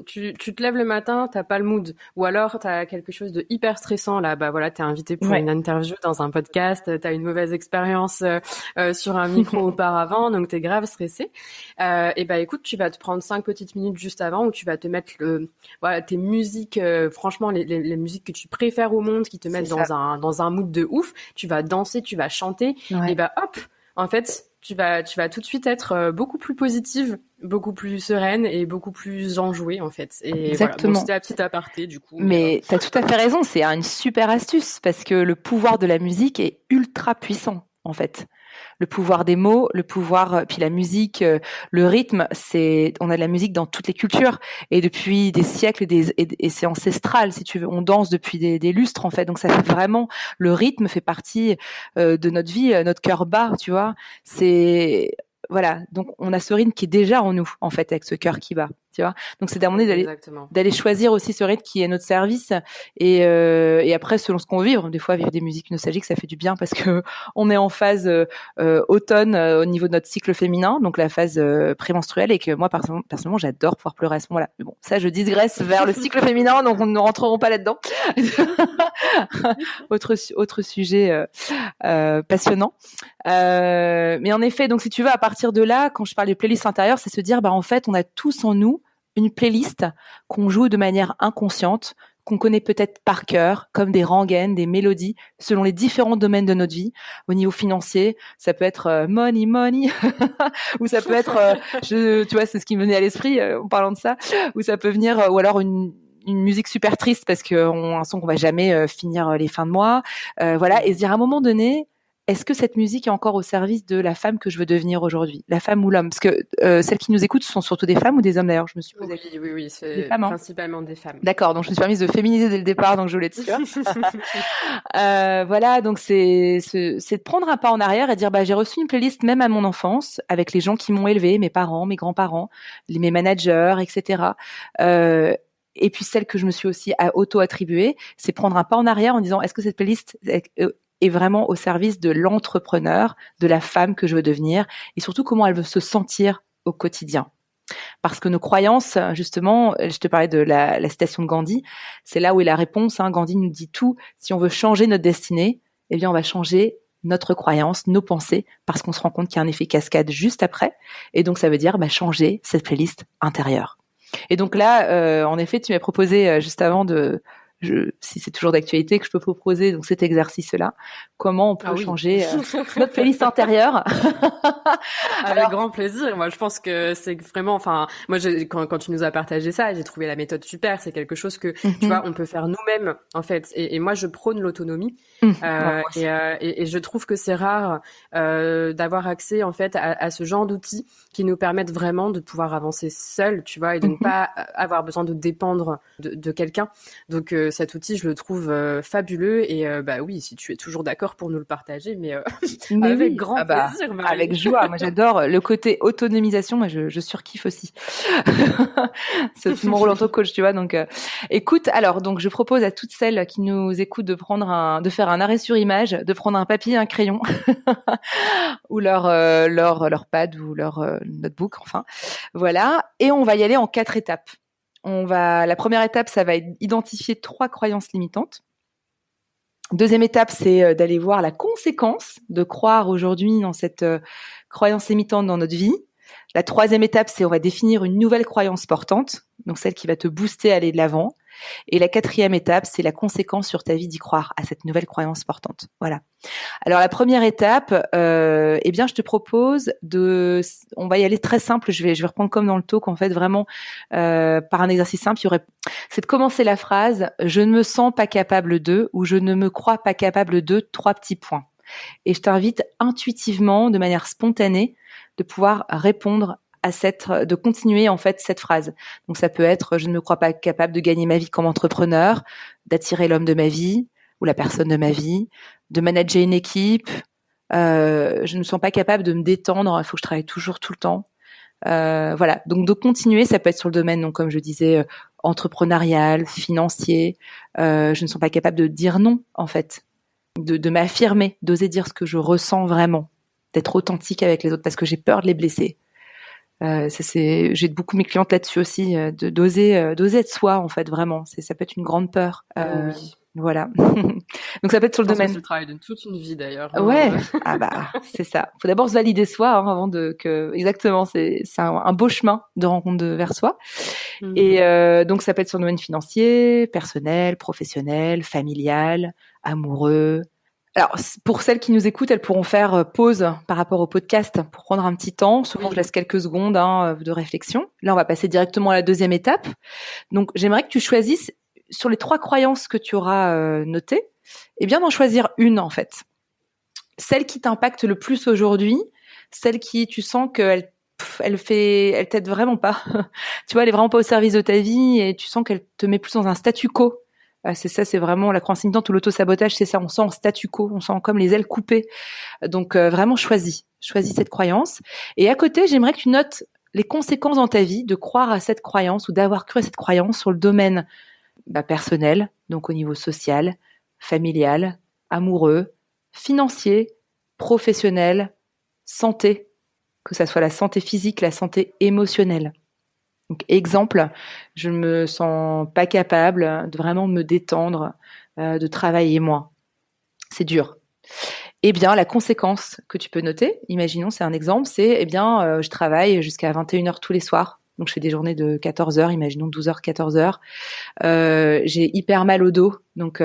Tu te lèves le matin, t'as pas le mood. Ou alors, t'as quelque chose de hyper stressant. Là, bah voilà, t'es invité pour une interview dans un podcast, t'as une mauvaise expérience sur un micro auparavant, donc t'es grave stressé. Et bah écoute, tu vas te prendre 5 petites minutes juste avant où tu vas te mettre tes musiques, franchement, les musiques que tu préfères au monde, qui te mettent dans un mood de ouf. Tu vas danser, tu vas chanter, et bah hop, en fait, tu vas tout de suite être beaucoup plus positive, beaucoup plus sereine et beaucoup plus enjouée en fait. Et Exactement. Voilà. Bon, c'était la petite aparté du coup. Mais t'as tout à fait raison, c'est une super astuce parce que le pouvoir de la musique est ultra puissant en fait. Le pouvoir des mots, le pouvoir, puis la musique, le rythme, on a de la musique dans toutes les cultures et depuis des siècles et c'est ancestral si tu veux. On danse depuis des lustres en fait, donc ça fait vraiment, le rythme fait partie de notre vie, notre cœur bat, tu vois. Voilà, donc on a ce rythme qui est déjà en nous en fait avec ce cœur qui bat, tu vois. Donc c'est d'amener d'aller choisir aussi ce rythme qui est à notre service et après selon ce qu'on vit, des fois vivre des musiques nostalgiques ça fait du bien parce que on est en phase automne au niveau de notre cycle féminin, donc la phase prémenstruelle, et que moi personnellement j'adore pouvoir pleurer à ce moment-là. Mais bon, ça je digresse vers le cycle féminin, donc on ne rentrerons pas là-dedans. autre sujet passionnant. Mais en effet, donc si tu veux, à partir de là, quand je parle de playlist intérieure, c'est se dire, bah en fait, on a tous en nous une playlist qu'on joue de manière inconsciente, qu'on connaît peut-être par cœur, comme des rengaines, des mélodies, selon les différents domaines de notre vie. Au niveau financier, ça peut être money, money, ou ça peut être, tu vois, c'est ce qui me venait à l'esprit en parlant de ça, ou ça peut venir, ou alors une musique super triste parce qu'on a un son qu'on va jamais finir les fins de mois, voilà, et se dire à un moment donné, est-ce que cette musique est encore au service de la femme que je veux devenir aujourd'hui, la femme ou l'homme? Parce que celles qui nous écoutent sont surtout des femmes ou des hommes d'ailleurs, je me suis posé. Oui, c'est des femmes, principalement des femmes. D'accord, donc je me suis permise de féminiser dès le départ, donc je voulais être sûre. Voilà, donc c'est de prendre un pas en arrière et dire bah j'ai reçu une playlist même à mon enfance avec les gens qui m'ont élevée, mes parents, mes grands-parents, mes managers, etc. Et puis celle que je me suis aussi auto-attribuée, c'est prendre un pas en arrière en disant est-ce que cette playlist est vraiment au service de l'entrepreneur, de la femme que je veux devenir, et surtout comment elle veut se sentir au quotidien. Parce que nos croyances, justement, je te parlais de la citation de Gandhi, c'est là où est la réponse. Gandhi nous dit tout. Si on veut changer notre destinée, eh bien, on va changer notre croyance, nos pensées, parce qu'on se rend compte qu'il y a un effet cascade juste après. Et donc, ça veut dire changer cette playlist intérieure. Et donc là, en effet, tu m'as proposé juste avant si c'est toujours d'actualité, que je peux proposer donc cet exercice-là, comment on peut changer notre playlist intérieure. Avec grand plaisir. Moi, je pense que c'est vraiment, moi, quand tu nous as partagé ça, j'ai trouvé la méthode super. C'est quelque chose que, tu vois, on peut faire nous-mêmes, en fait. Et moi, je prône l'autonomie. Et je trouve que c'est rare d'avoir accès, en fait, à ce genre d'outils qui nous permettent vraiment de pouvoir avancer seul, tu vois, et de ne pas avoir besoin de dépendre de quelqu'un. Donc, cet outil, je le trouve fabuleux. Et oui, si tu es toujours d'accord pour nous le partir, mais avec grand plaisir, Marie. Avec joie. Moi, j'adore le côté autonomisation. Moi, je surkiffe aussi. C'est mon rôle en tant que coach, tu vois. Donc, écoute, alors, donc, je propose à toutes celles qui nous écoutent de faire un arrêt sur image, de prendre un papier, un crayon, ou leur pad ou leur notebook, enfin, voilà. Et on va y aller en 4 étapes. La première étape, ça va être identifier 3 croyances limitantes. Deuxième étape, c'est d'aller voir la conséquence de croire aujourd'hui dans cette croyance limitante dans notre vie. La troisième étape, c'est on va définir une nouvelle croyance portante, donc celle qui va te booster à aller de l'avant. Et la quatrième étape, c'est la conséquence sur ta vie d'y croire à cette nouvelle croyance portante. Voilà. Alors la première étape, je te propose on va y aller très simple. Je vais reprendre comme dans le talk en fait vraiment par un exercice simple. C'est de commencer la phrase je ne me sens pas capable de ou je ne me crois pas capable de 3 petits points. Et je t'invite intuitivement, de manière spontanée, de pouvoir répondre de continuer en fait cette phrase. Donc ça peut être je ne me crois pas capable de gagner ma vie comme entrepreneur, d'attirer l'homme de ma vie ou la personne de ma vie, de manager une équipe. Je ne me sens pas capable de me détendre. Il faut que je travaille toujours tout le temps. Voilà. Donc de continuer, ça peut être sur le domaine, donc comme je disais, entrepreneurial, financier. Je ne sens pas capable de dire non en fait, de m'affirmer, d'oser dire ce que je ressens vraiment, d'être authentique avec les autres parce que j'ai peur de les blesser. J'ai beaucoup mes clientes là-dessus aussi, d'oser être soi en fait vraiment. Ça peut être une grande peur. Oui. Voilà. Donc ça peut être sur le domaine. C'est le travail de toute une vie d'ailleurs. Ouais. Ah bah c'est ça. Faut d'abord se valider soi avant exactement. C'est un beau chemin de rencontre vers soi. Et donc ça peut être sur le domaine financier, personnel, professionnel, familial, amoureux. Alors, pour celles qui nous écoutent, elles pourront faire pause par rapport au podcast pour prendre un petit temps. Souvent, je laisse quelques secondes de réflexion. Là, on va passer directement à la deuxième étape. Donc, j'aimerais que tu choisisses, sur les 3 croyances que tu auras notées, d'en choisir une, en fait. Celle qui t'impacte le plus aujourd'hui, celle qui, tu sens qu'elle t'aide vraiment pas. Tu vois, elle est vraiment pas au service de ta vie et tu sens qu'elle te met plus dans un statu quo. C'est ça, c'est vraiment la croyance limitante ou l'auto-sabotage, c'est ça, on sent en statu quo, on sent comme les ailes coupées. Donc vraiment choisis cette croyance. Et à côté, j'aimerais que tu notes les conséquences dans ta vie de croire à cette croyance ou d'avoir cru à cette croyance sur le domaine personnel, donc au niveau social, familial, amoureux, financier, professionnel, santé, que ça soit la santé physique, la santé émotionnelle. Donc, exemple, je ne me sens pas capable de vraiment me détendre, de travailler moins. C'est dur. La conséquence que tu peux noter, imaginons, c'est un exemple, c'est je travaille jusqu'à 21h tous les soirs. Donc, je fais des journées de 14 heures, imaginons 12 heures, 14 heures. J'ai hyper mal au dos. Donc,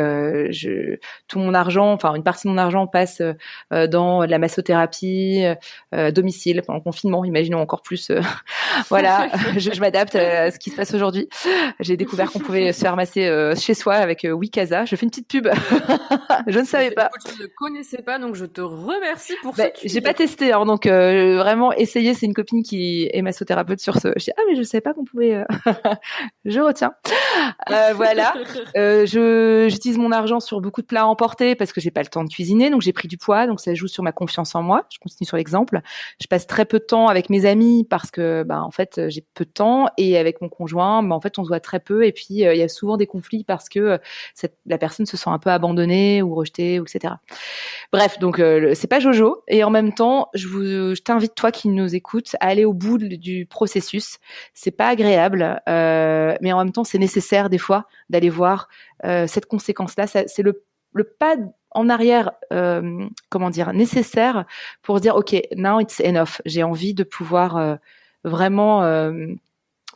tout mon argent, enfin, une partie de mon argent passe dans la massothérapie, domicile, pendant le confinement, imaginons encore plus. Voilà, je m'adapte à ce qui se passe aujourd'hui. J'ai découvert qu'on pouvait se faire masser chez soi avec Wikaza. Je fais une petite pub. Je ne savais pas. Je ne connaissais pas, donc je te remercie pour ça. J'ai pas testé, hein, donc vraiment essayer. C'est une copine qui est massothérapeute sur ce. Je dis mais je savais pas qu'on pouvait. Je retiens. Voilà. J'utilise mon argent sur beaucoup de plats à emporter parce que j'ai pas le temps de cuisiner, donc j'ai pris du poids, donc ça joue sur ma confiance en moi. Je continue sur l'exemple. Je passe très peu de temps avec mes amis parce que en fait j'ai peu de temps, et avec mon conjoint en fait on se voit très peu, et puis il y a souvent des conflits parce que la personne se sent un peu abandonnée ou rejetée, etc. Bref, donc c'est pas Jojo, et en même temps je t'invite, toi qui nous écoutes, à aller au bout du processus. C'est pas agréable, mais en même temps c'est nécessaire des fois d'aller voir cette conséquence-là. C'est le pas en arrière, nécessaire pour dire ok, now it's enough. J'ai envie de pouvoir vraiment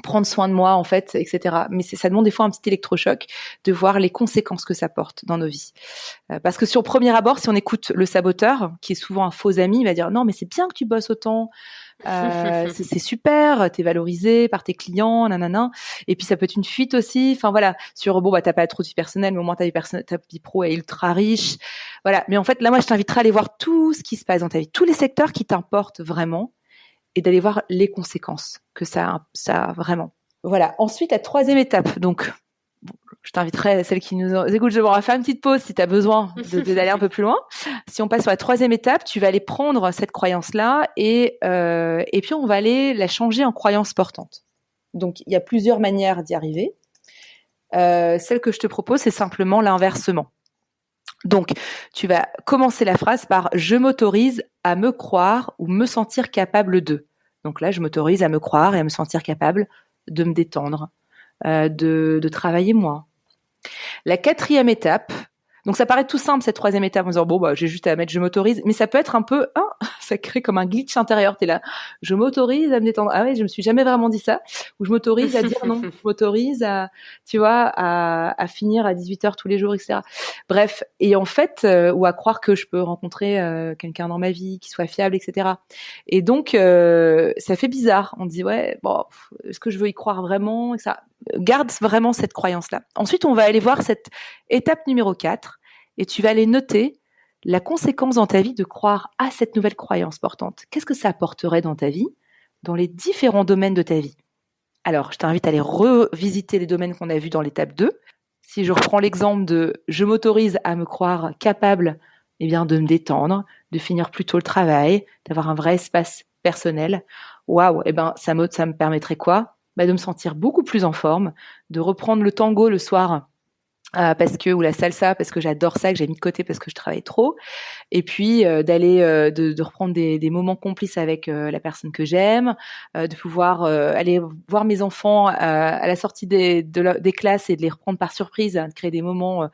prendre soin de moi en fait, etc. Mais ça demande des fois un petit électrochoc de voir les conséquences que ça porte dans nos vies. Parce que sur premier abord, si on écoute le saboteur, qui est souvent un faux ami, il va dire non mais c'est bien que tu bosses autant. C'est super, t'es valorisé par tes clients, nanana. Et puis ça peut être une fuite aussi. Enfin voilà, sur t'as pas trop de vie personnelle, mais au moins ta vie pro est ultra riche. Voilà. Mais en fait là, moi je t'inviterai à aller voir tout ce qui se passe dans ta vie, tous les secteurs qui t'importent vraiment, et d'aller voir les conséquences que ça a vraiment. Voilà. Ensuite, la troisième étape. Donc, je t'inviterai, celles qui nous écoutent, je vais faire une petite pause si tu as besoin d'aller un peu plus loin. Si on passe sur la troisième étape, tu vas aller prendre cette croyance-là et puis on va aller la changer en croyance portante. Donc, il y a plusieurs manières d'y arriver. Celle que je te propose, c'est simplement l'inversement. Donc, tu vas commencer la phrase par « je m'autorise à me croire ou me sentir capable de ». Donc là, je m'autorise à me croire et à me sentir capable de me détendre, de travailler moins. La quatrième étape, Donc ça paraît tout simple cette troisième étape en disant bon bah j'ai juste à mettre je m'autorise, mais ça peut être un peu ça crée comme un glitch intérieur. T'es là, je m'autorise à me détendre. Ah ouais, je me suis jamais vraiment dit ça. Ou je m'autorise à dire non, je m'autorise à tu vois à finir à 18h tous les jours, etc. Bref, et en fait ou à croire que je peux rencontrer quelqu'un dans ma vie qui soit fiable, etc. Et donc ça fait bizarre. On dit ouais bon est-ce que je veux y croire vraiment, et ça garde vraiment cette croyance-là. Ensuite, on va aller voir cette étape numéro 4 et tu vas aller noter la conséquence dans ta vie de croire à cette nouvelle croyance portante. Qu'est-ce que ça apporterait dans ta vie, dans les différents domaines de ta vie? Alors, je t'invite à aller revisiter les domaines qu'on a vus dans l'étape 2. Si je reprends l'exemple de je m'autorise à me croire capable eh bien, de me détendre, de finir plus tôt le travail, d'avoir un vrai espace personnel, waouh, eh ben, ça me permettrait quoi? De me sentir beaucoup plus en forme, de reprendre le tango le soir parce que ou la salsa parce que j'adore ça, que j'ai mis de côté parce que je travaille trop, et puis d'aller de reprendre des moments complices avec la personne que j'aime, de pouvoir aller voir mes enfants à la sortie des classes et de les reprendre par surprise, de créer des moments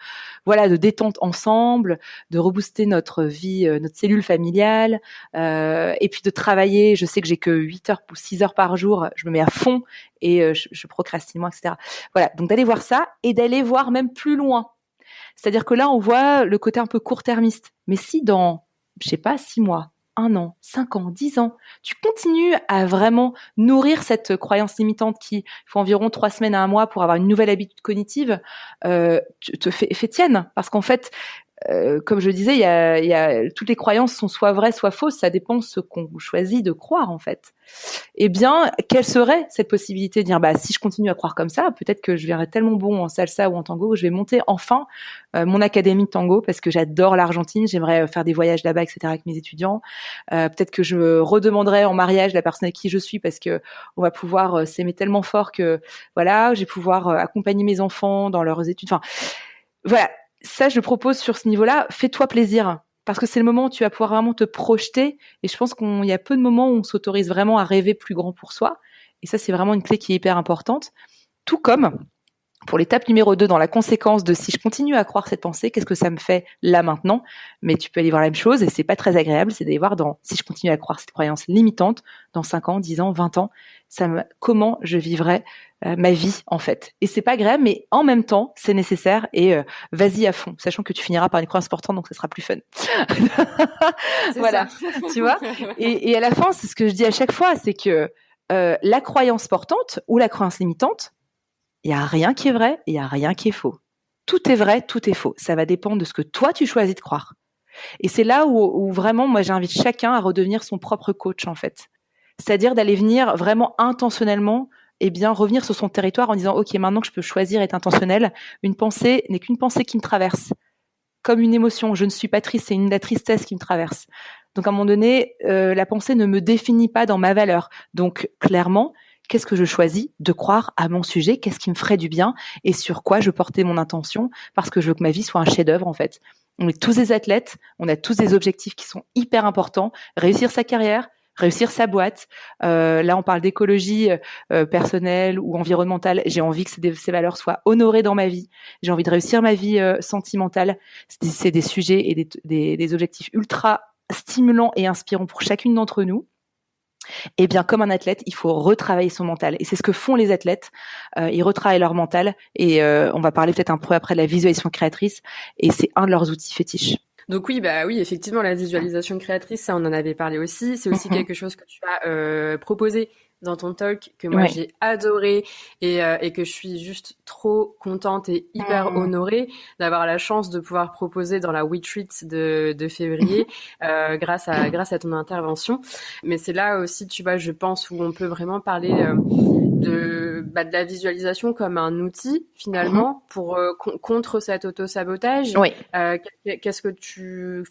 voilà de détente ensemble, de rebooster notre vie, notre cellule familiale, et puis de travailler. Je sais que j'ai que 8 heures ou 6 heures par jour, je me mets à fond et je procrastine moins, etc. Voilà, donc d'aller voir ça et d'aller voir même plus loin. C'est-à-dire que là, on voit le côté un peu court-termiste. Mais si dans, je sais pas, 6 mois, 1 an, 5 ans, 10 ans, tu continues à vraiment nourrir cette croyance limitante qui faut environ 3 semaines à 1 mois pour avoir une nouvelle habitude cognitive, tu te fais tienne. Parce qu'en fait, comme je disais, il y a toutes les croyances sont soit vraies, soit fausses. Ça dépend de ce qu'on choisit de croire, en fait. Eh bien, quelle serait cette possibilité de dire, si je continue à croire comme ça, peut-être que je verrai tellement bon en salsa ou en tango, je vais monter enfin mon académie de tango parce que j'adore l'Argentine, j'aimerais faire des voyages là-bas, etc. avec mes étudiants. Peut-être que je me redemanderai en mariage la personne avec qui je suis parce que on va pouvoir s'aimer tellement fort que voilà, je vais pouvoir accompagner mes enfants dans leurs études. Enfin, voilà. Ça, je le propose sur ce niveau-là. Fais-toi plaisir. Parce que c'est le moment où tu vas pouvoir vraiment te projeter. Et je pense qu'il y a peu de moments où on s'autorise vraiment à rêver plus grand pour soi. Et ça, c'est vraiment une clé qui est hyper importante. Tout comme pour l'étape numéro 2, dans la conséquence de si je continue à croire cette pensée, qu'est-ce que ça me fait là maintenant? Mais tu peux aller voir la même chose et c'est pas très agréable, c'est d'aller voir si je continue à croire cette croyance limitante, dans 5 ans, 10 ans, 20 ans, comment je vivrai ma vie en fait. Et c'est pas agréable, mais en même temps, c'est nécessaire et vas-y à fond, sachant que tu finiras par une croyance portante, donc ça sera plus fun. Voilà, tu vois. Et à la fin, c'est ce que je dis à chaque fois, c'est que la croyance portante ou la croyance limitante, il n'y a rien qui est vrai, il n'y a rien qui est faux. Tout est vrai, tout est faux. Ça va dépendre de ce que toi, tu choisis de croire. Et c'est là où vraiment, moi, j'invite chacun à redevenir son propre coach, en fait. C'est-à-dire d'aller venir vraiment intentionnellement, revenir sur son territoire en disant, OK, maintenant que je peux choisir être intentionnel, une pensée n'est qu'une pensée qui me traverse. Comme une émotion. Je ne suis pas triste, c'est la tristesse qui me traverse. Donc, à un moment donné, la pensée ne me définit pas dans ma valeur. Donc, clairement, qu'est-ce que je choisis de croire à mon sujet? Qu'est-ce qui me ferait du bien? Et sur quoi je portais mon intention? Parce que je veux que ma vie soit un chef-d'œuvre, en fait. On est tous des athlètes, on a tous des objectifs qui sont hyper importants. Réussir sa carrière, réussir sa boîte. Là, on parle d'écologie personnelle ou environnementale. J'ai envie que ces valeurs soient honorées dans ma vie. J'ai envie de réussir ma vie sentimentale. C'est des sujets et des objectifs ultra stimulants et inspirants pour chacune d'entre nous. Eh bien, comme un athlète, il faut retravailler son mental. Et c'est ce que font les athlètes. Ils retravaillent leur mental. Et on va parler peut-être un peu après de la visualisation créatrice. Et c'est un de leurs outils fétiches. Donc oui, oui, effectivement, la visualisation créatrice, ça, on en avait parlé aussi. C'est aussi quelque chose que tu as proposé dans ton talk, que moi j'ai adoré et que je suis juste trop contente et hyper honorée d'avoir la chance de pouvoir proposer dans la retreat de février grâce à ton intervention. Mais c'est là aussi, tu vois, je pense, où on peut vraiment parler de la visualisation comme un outil finalement pour contre cet auto-sabotage. Oui. Qu'est-ce que tu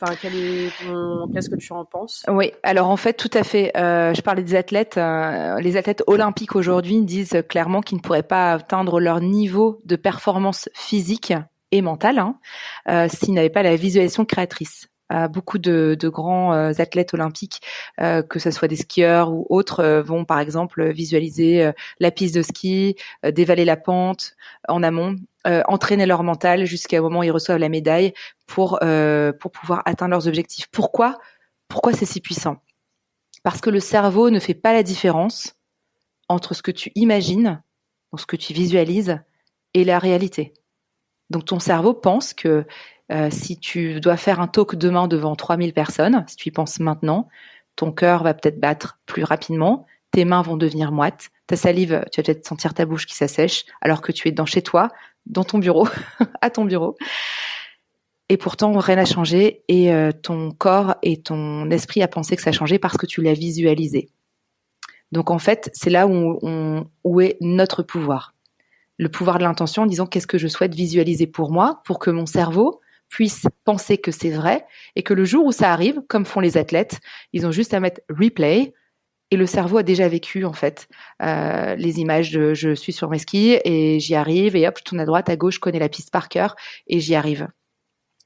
en penses? Oui, alors en fait, tout à fait. Je parlais des athlètes. Les athlètes olympiques aujourd'hui disent clairement qu'ils ne pourraient pas atteindre leur niveau de performance physique et mentale s'ils n'avaient pas la visualisation créatrice. Beaucoup de grands athlètes olympiques, que ce soit des skieurs ou autres, vont par exemple visualiser la piste de ski, dévaler la pente en amont, entraîner leur mental jusqu'au moment où ils reçoivent la médaille pour pouvoir atteindre leurs objectifs. Pourquoi c'est si puissant? Parce que le cerveau ne fait pas la différence entre ce que tu imagines, donc ce que tu visualises, et la réalité. Donc ton cerveau pense que si tu dois faire un talk demain devant 3000 personnes, si tu y penses maintenant, ton cœur va peut-être battre plus rapidement, tes mains vont devenir moites, ta salive, tu vas peut-être sentir ta bouche qui s'assèche, alors que tu es chez toi, dans ton bureau, à ton bureau. Et pourtant, rien n'a changé et ton corps et ton esprit a pensé que ça a changé parce que tu l'as visualisé. Donc en fait, c'est là où est notre pouvoir. Le pouvoir de l'intention en disant qu'est-ce que je souhaite visualiser pour moi, pour que mon cerveau puisse penser que c'est vrai et que le jour où ça arrive, comme font les athlètes, ils ont juste à mettre replay et le cerveau a déjà vécu en fait les images de je suis sur mes skis et j'y arrive et hop, je tourne à droite, à gauche, je connais la piste par cœur et j'y arrive.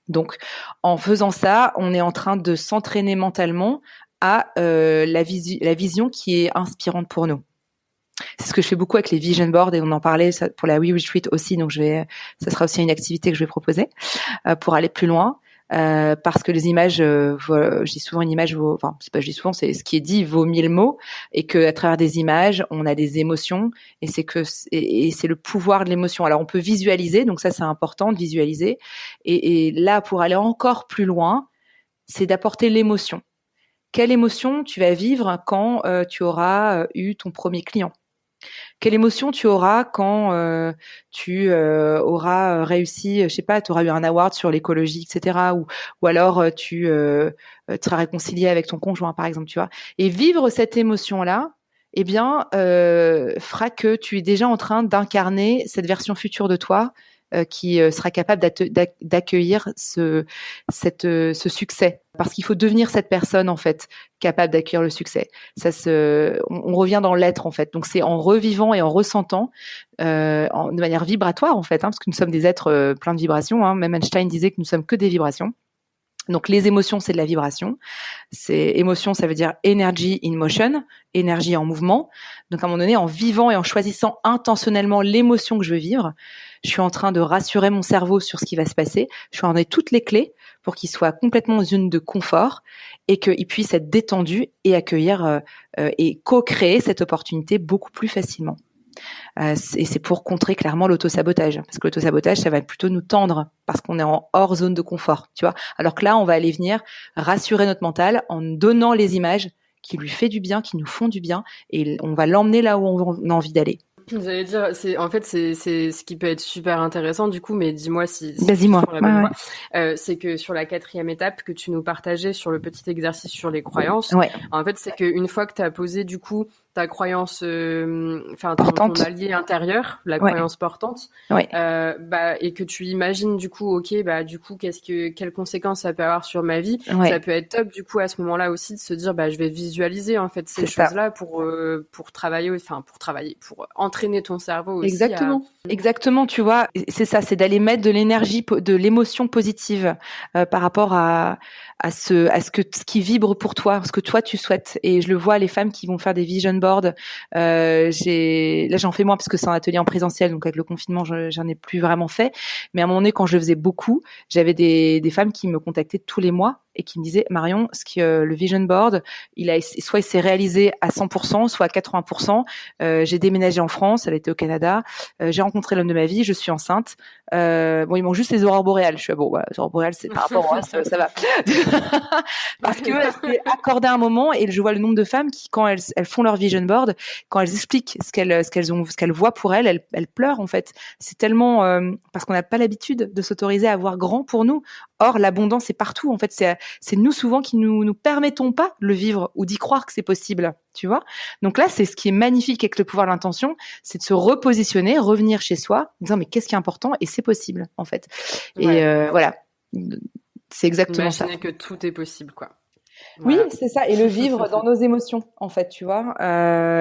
Donc en faisant ça, on est en train de s'entraîner mentalement à la vision qui est inspirante pour nous. C'est ce que je fais beaucoup avec les vision boards et on en parlait pour la We Retreat aussi. Donc ça sera aussi une activité que je vais proposer pour aller plus loin. Parce que les images, je dis souvent une image vaut, enfin c'est pas je dis souvent, c'est ce qui est dit vaut 1000 mots et que à travers des images on a des émotions et c'est le pouvoir de l'émotion. Alors on peut visualiser, donc ça c'est important de visualiser et là pour aller encore plus loin, c'est d'apporter l'émotion. Quelle émotion tu vas vivre quand tu auras eu ton premier client? Quelle émotion tu auras quand tu auras réussi, je sais pas, tu auras eu un award sur l'écologie, etc. Ou alors tu seras réconcilié avec ton conjoint, par exemple, tu vois. Et vivre cette émotion-là, eh bien, fera que tu es déjà en train d'incarner cette version future de toi qui sera capable d'accueillir ce succès. Parce qu'il faut devenir cette personne, en fait, capable d'accueillir le succès. On revient dans l'être, en fait. Donc, c'est en revivant et en ressentant de manière vibratoire, en fait, parce que nous sommes des êtres pleins de vibrations. Même Einstein disait que nous sommes que des vibrations. Donc, les émotions, c'est de la vibration. Émotion, ça veut dire energy in motion, énergie en mouvement. Donc, à un moment donné, en vivant et en choisissant intentionnellement l'émotion que je veux vivre, je suis en train de rassurer mon cerveau sur ce qui va se passer. Je suis en train de donner toutes les clés pour qu'il soit complètement en zone de confort et qu'il puisse être détendu et accueillir et co-créer cette opportunité beaucoup plus facilement. Et c'est pour contrer clairement l'autosabotage. Parce que l'autosabotage, ça va plutôt nous tendre parce qu'on est en hors zone de confort, tu vois. Alors que là, on va aller venir rassurer notre mental en donnant les images qui lui fait du bien, qui nous font du bien et on va l'emmener là où on a envie d'aller. J'allais dire, c'est ce qui peut être super intéressant du coup, mais dis-moi si Vas-y-moi. sur la bonne voie. C'est que sur la 4e étape que tu nous partageais sur le petit exercice sur les croyances, en fait, c'est qu'une fois que tu as posé du coup ta croyance, ton allié intérieur, la croyance portante, et que tu imagines du coup, quelles conséquences ça peut avoir sur ma vie, ça peut être top du coup à ce moment-là aussi de se dire, je vais visualiser en fait ces choses-là pour travailler, pour entraîner ton cerveau aussi. Exactement, tu vois, c'est ça, c'est d'aller mettre de l'énergie, de l'émotion positive par rapport à ce qui vibre pour toi, ce que toi tu souhaites. Et je le vois, les femmes qui vont faire des vision boards, là j'en fais moins parce que c'est un atelier en présentiel, donc avec le confinement j'en ai plus vraiment fait. Mais à un moment donné, quand je le faisais beaucoup, j'avais des femmes qui me contactaient tous les mois et qui me disaient Marion, le vision board, il s'est réalisé à 100%, soit à 80%. J'ai déménagé en France, elle était au Canada. J'ai rencontré l'homme de ma vie, je suis enceinte. Il manque juste les aurores boréales. Je suis les aurores boréales, c'est par rapport à ça va. Parce que elle s'est accordé un moment et je vois le nombre de femmes qui, quand elles font leur vision board, quand elles expliquent ce qu'elles voient pour elles pleurent en fait. C'est tellement parce qu'on n'a pas l'habitude de s'autoriser à voir grand pour nous. Or, l'abondance est partout. En fait, c'est nous souvent qui nous permettons pas de le vivre ou d'y croire que c'est possible. Tu vois? Donc là, c'est ce qui est magnifique avec le pouvoir de l'intention, c'est de se repositionner, revenir chez soi, en disant mais qu'est-ce qui est important et c'est possible en fait. Et voilà, c'est exactement ça. Imaginer que tout est possible, quoi. Voilà. Oui, c'est ça, et le vivre dans nos émotions, en fait, tu vois.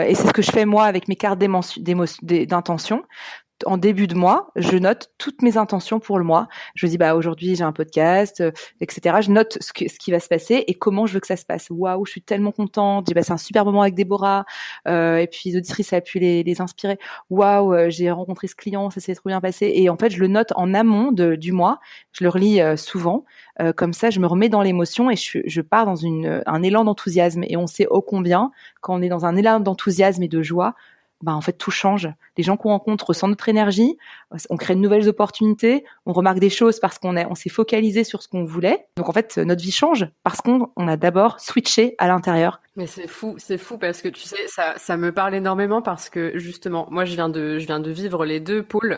Et c'est ce que je fais moi avec mes cartes d'intention. en début de mois, je note toutes mes intentions pour le mois. Je dis aujourd'hui j'ai un podcast, etc. Je note ce qui va se passer et comment je veux que ça se passe. Waouh, je suis tellement contente. J'ai passé un super moment avec Déborah. Et puis les auditrices, ça a pu les inspirer. Waouh, j'ai rencontré ce client, ça s'est trop bien passé. Et en fait, je le note en amont du mois. Je le relis souvent. Comme ça, je me remets dans l'émotion et je pars dans un élan d'enthousiasme. Et on sait ô combien, quand on est dans un élan d'enthousiasme et de joie, en fait, tout change. Les gens qu'on rencontre ressentent notre énergie, on crée de nouvelles opportunités, on remarque des choses parce qu'on s'est focalisé sur ce qu'on voulait. Donc, en fait, notre vie change parce qu'on a d'abord switché à l'intérieur. Mais c'est fou parce que tu sais, ça me parle énormément parce que justement, moi, je viens de vivre les deux pôles.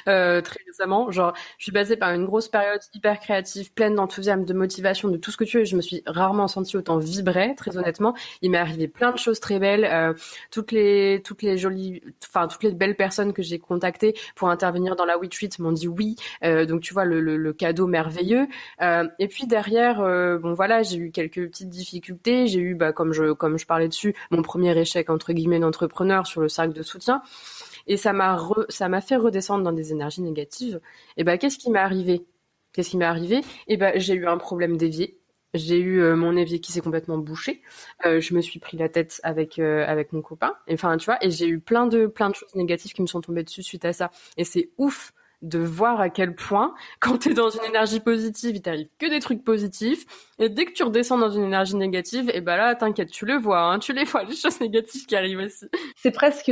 Très récemment, genre je suis passée par une grosse période hyper créative, pleine d'enthousiasme, de motivation, de tout ce que tu veux. Je me suis rarement sentie autant vibrer, très honnêtement. Il m'est arrivé plein de choses très belles, toutes les jolies, enfin toutes les belles personnes que j'ai contactées pour intervenir dans la WeTreat m'ont dit oui. Donc tu vois le cadeau merveilleux. Et puis derrière, bon voilà, j'ai eu quelques petites difficultés. J'ai eu comme je parlais dessus, mon premier échec entre guillemets d'entrepreneur sur le cercle de soutien. Et ça m'a fait redescendre dans des énergies négatives. Et qu'est-ce qui m'est arrivé? Et j'ai eu un problème d'évier. J'ai eu mon évier qui s'est complètement bouché. Je me suis pris la tête avec mon copain. Enfin, tu vois, et j'ai eu plein de choses négatives qui me sont tombées dessus suite à ça. Et c'est ouf de voir à quel point, quand t'es dans une énergie positive, il t'arrive que des trucs positifs, et dès que tu redescends dans une énergie négative, et là, t'inquiète, tu les vois, les choses négatives qui arrivent aussi. C'est presque,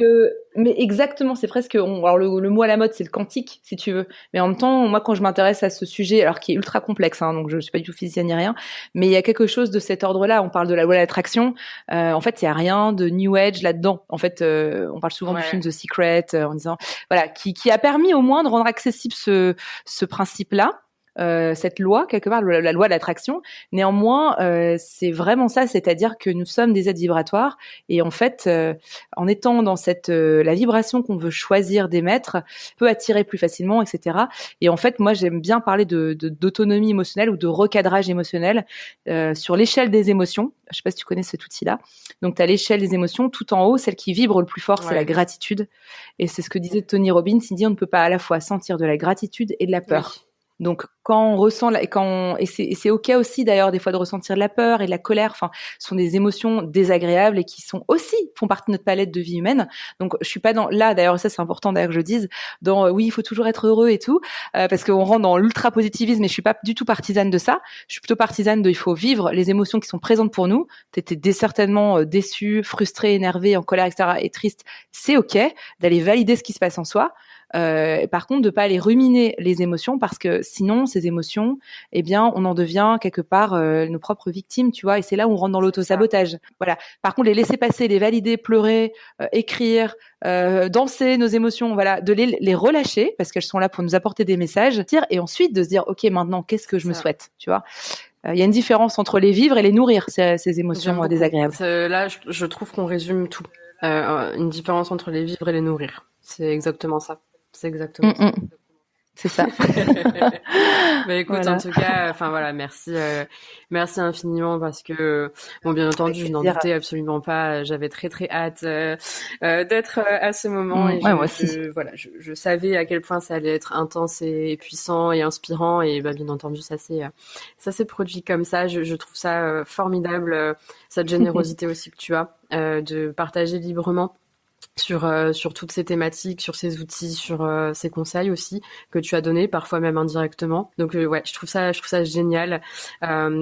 mais exactement, c'est presque, alors le mot à la mode, c'est le quantique, si tu veux. Mais en même temps, moi, quand je m'intéresse à ce sujet, alors qui est ultra complexe, donc je suis pas du tout physicienne ni rien, mais il y a quelque chose de cet ordre-là. On parle de la loi de l'attraction. En fait, il y a rien de New Age là-dedans. En fait, on parle souvent du film The Secret, en disant, voilà, qui a permis au moins de rendre accessible ce principe-là. Cette loi, quelque part, la loi de l'attraction. Néanmoins, c'est vraiment ça, c'est-à-dire que nous sommes des êtres vibratoires et en fait, en étant dans la vibration qu'on veut choisir d'émettre, peut attirer plus facilement, etc. Et en fait, moi, j'aime bien parler d'autonomie émotionnelle ou de recadrage émotionnel sur l'échelle des émotions. Je sais pas si tu connais cet outil-là. Donc, tu as l'échelle des émotions. Tout en haut, celle qui vibre le plus fort, c'est la gratitude. Et c'est ce que disait Tony Robbins. Il dit on ne peut pas à la fois sentir de la gratitude et de la peur. Oui. Donc, quand on ressent et c'est ok aussi d'ailleurs des fois de ressentir de la peur et de la colère. Enfin, ce sont des émotions désagréables et qui font partie de notre palette de vie humaine. Donc, je suis pas là d'ailleurs, ça c'est important d'ailleurs que je dise oui, il faut toujours être heureux et tout, parce qu'on rentre dans l'ultra positivisme. Et je suis pas du tout partisane de ça. Je suis plutôt partisane il faut vivre les émotions qui sont présentes pour nous. T'étais certainement déçu, frustré, énervé, en colère, etc. et triste. C'est ok d'aller valider ce qui se passe en soi. Par contre, de pas aller ruminer les émotions parce que sinon, ces émotions, on en devient quelque part nos propres victimes, tu vois. Et c'est là où on rentre dans l'auto-sabotage. Voilà. Par contre, les laisser passer, les valider, pleurer, écrire, danser nos émotions, voilà, de les relâcher parce qu'elles sont là pour nous apporter des messages, et ensuite de se dire, ok, maintenant, qu'est-ce que je me souhaite, tu vois. Il y a une différence entre les vivre et les nourrir, ces émotions désagréables. Là, je trouve qu'on résume tout. Une différence entre les vivre et les nourrir. C'est exactement ça. C'est exactement ça. C'est ça. Écoute, voilà. En tout cas, merci infiniment parce que, bien entendu, je n'en doutais absolument pas. J'avais très très hâte d'être à ce moment. Et moi aussi. Je savais à quel point ça allait être intense et puissant et inspirant. Et bien entendu, ça s'est produit comme ça. Je trouve ça formidable, cette générosité aussi que tu as de partager librement sur toutes ces thématiques, sur ces outils, sur ces conseils aussi que tu as donnés, parfois même indirectement. Donc je trouve ça génial.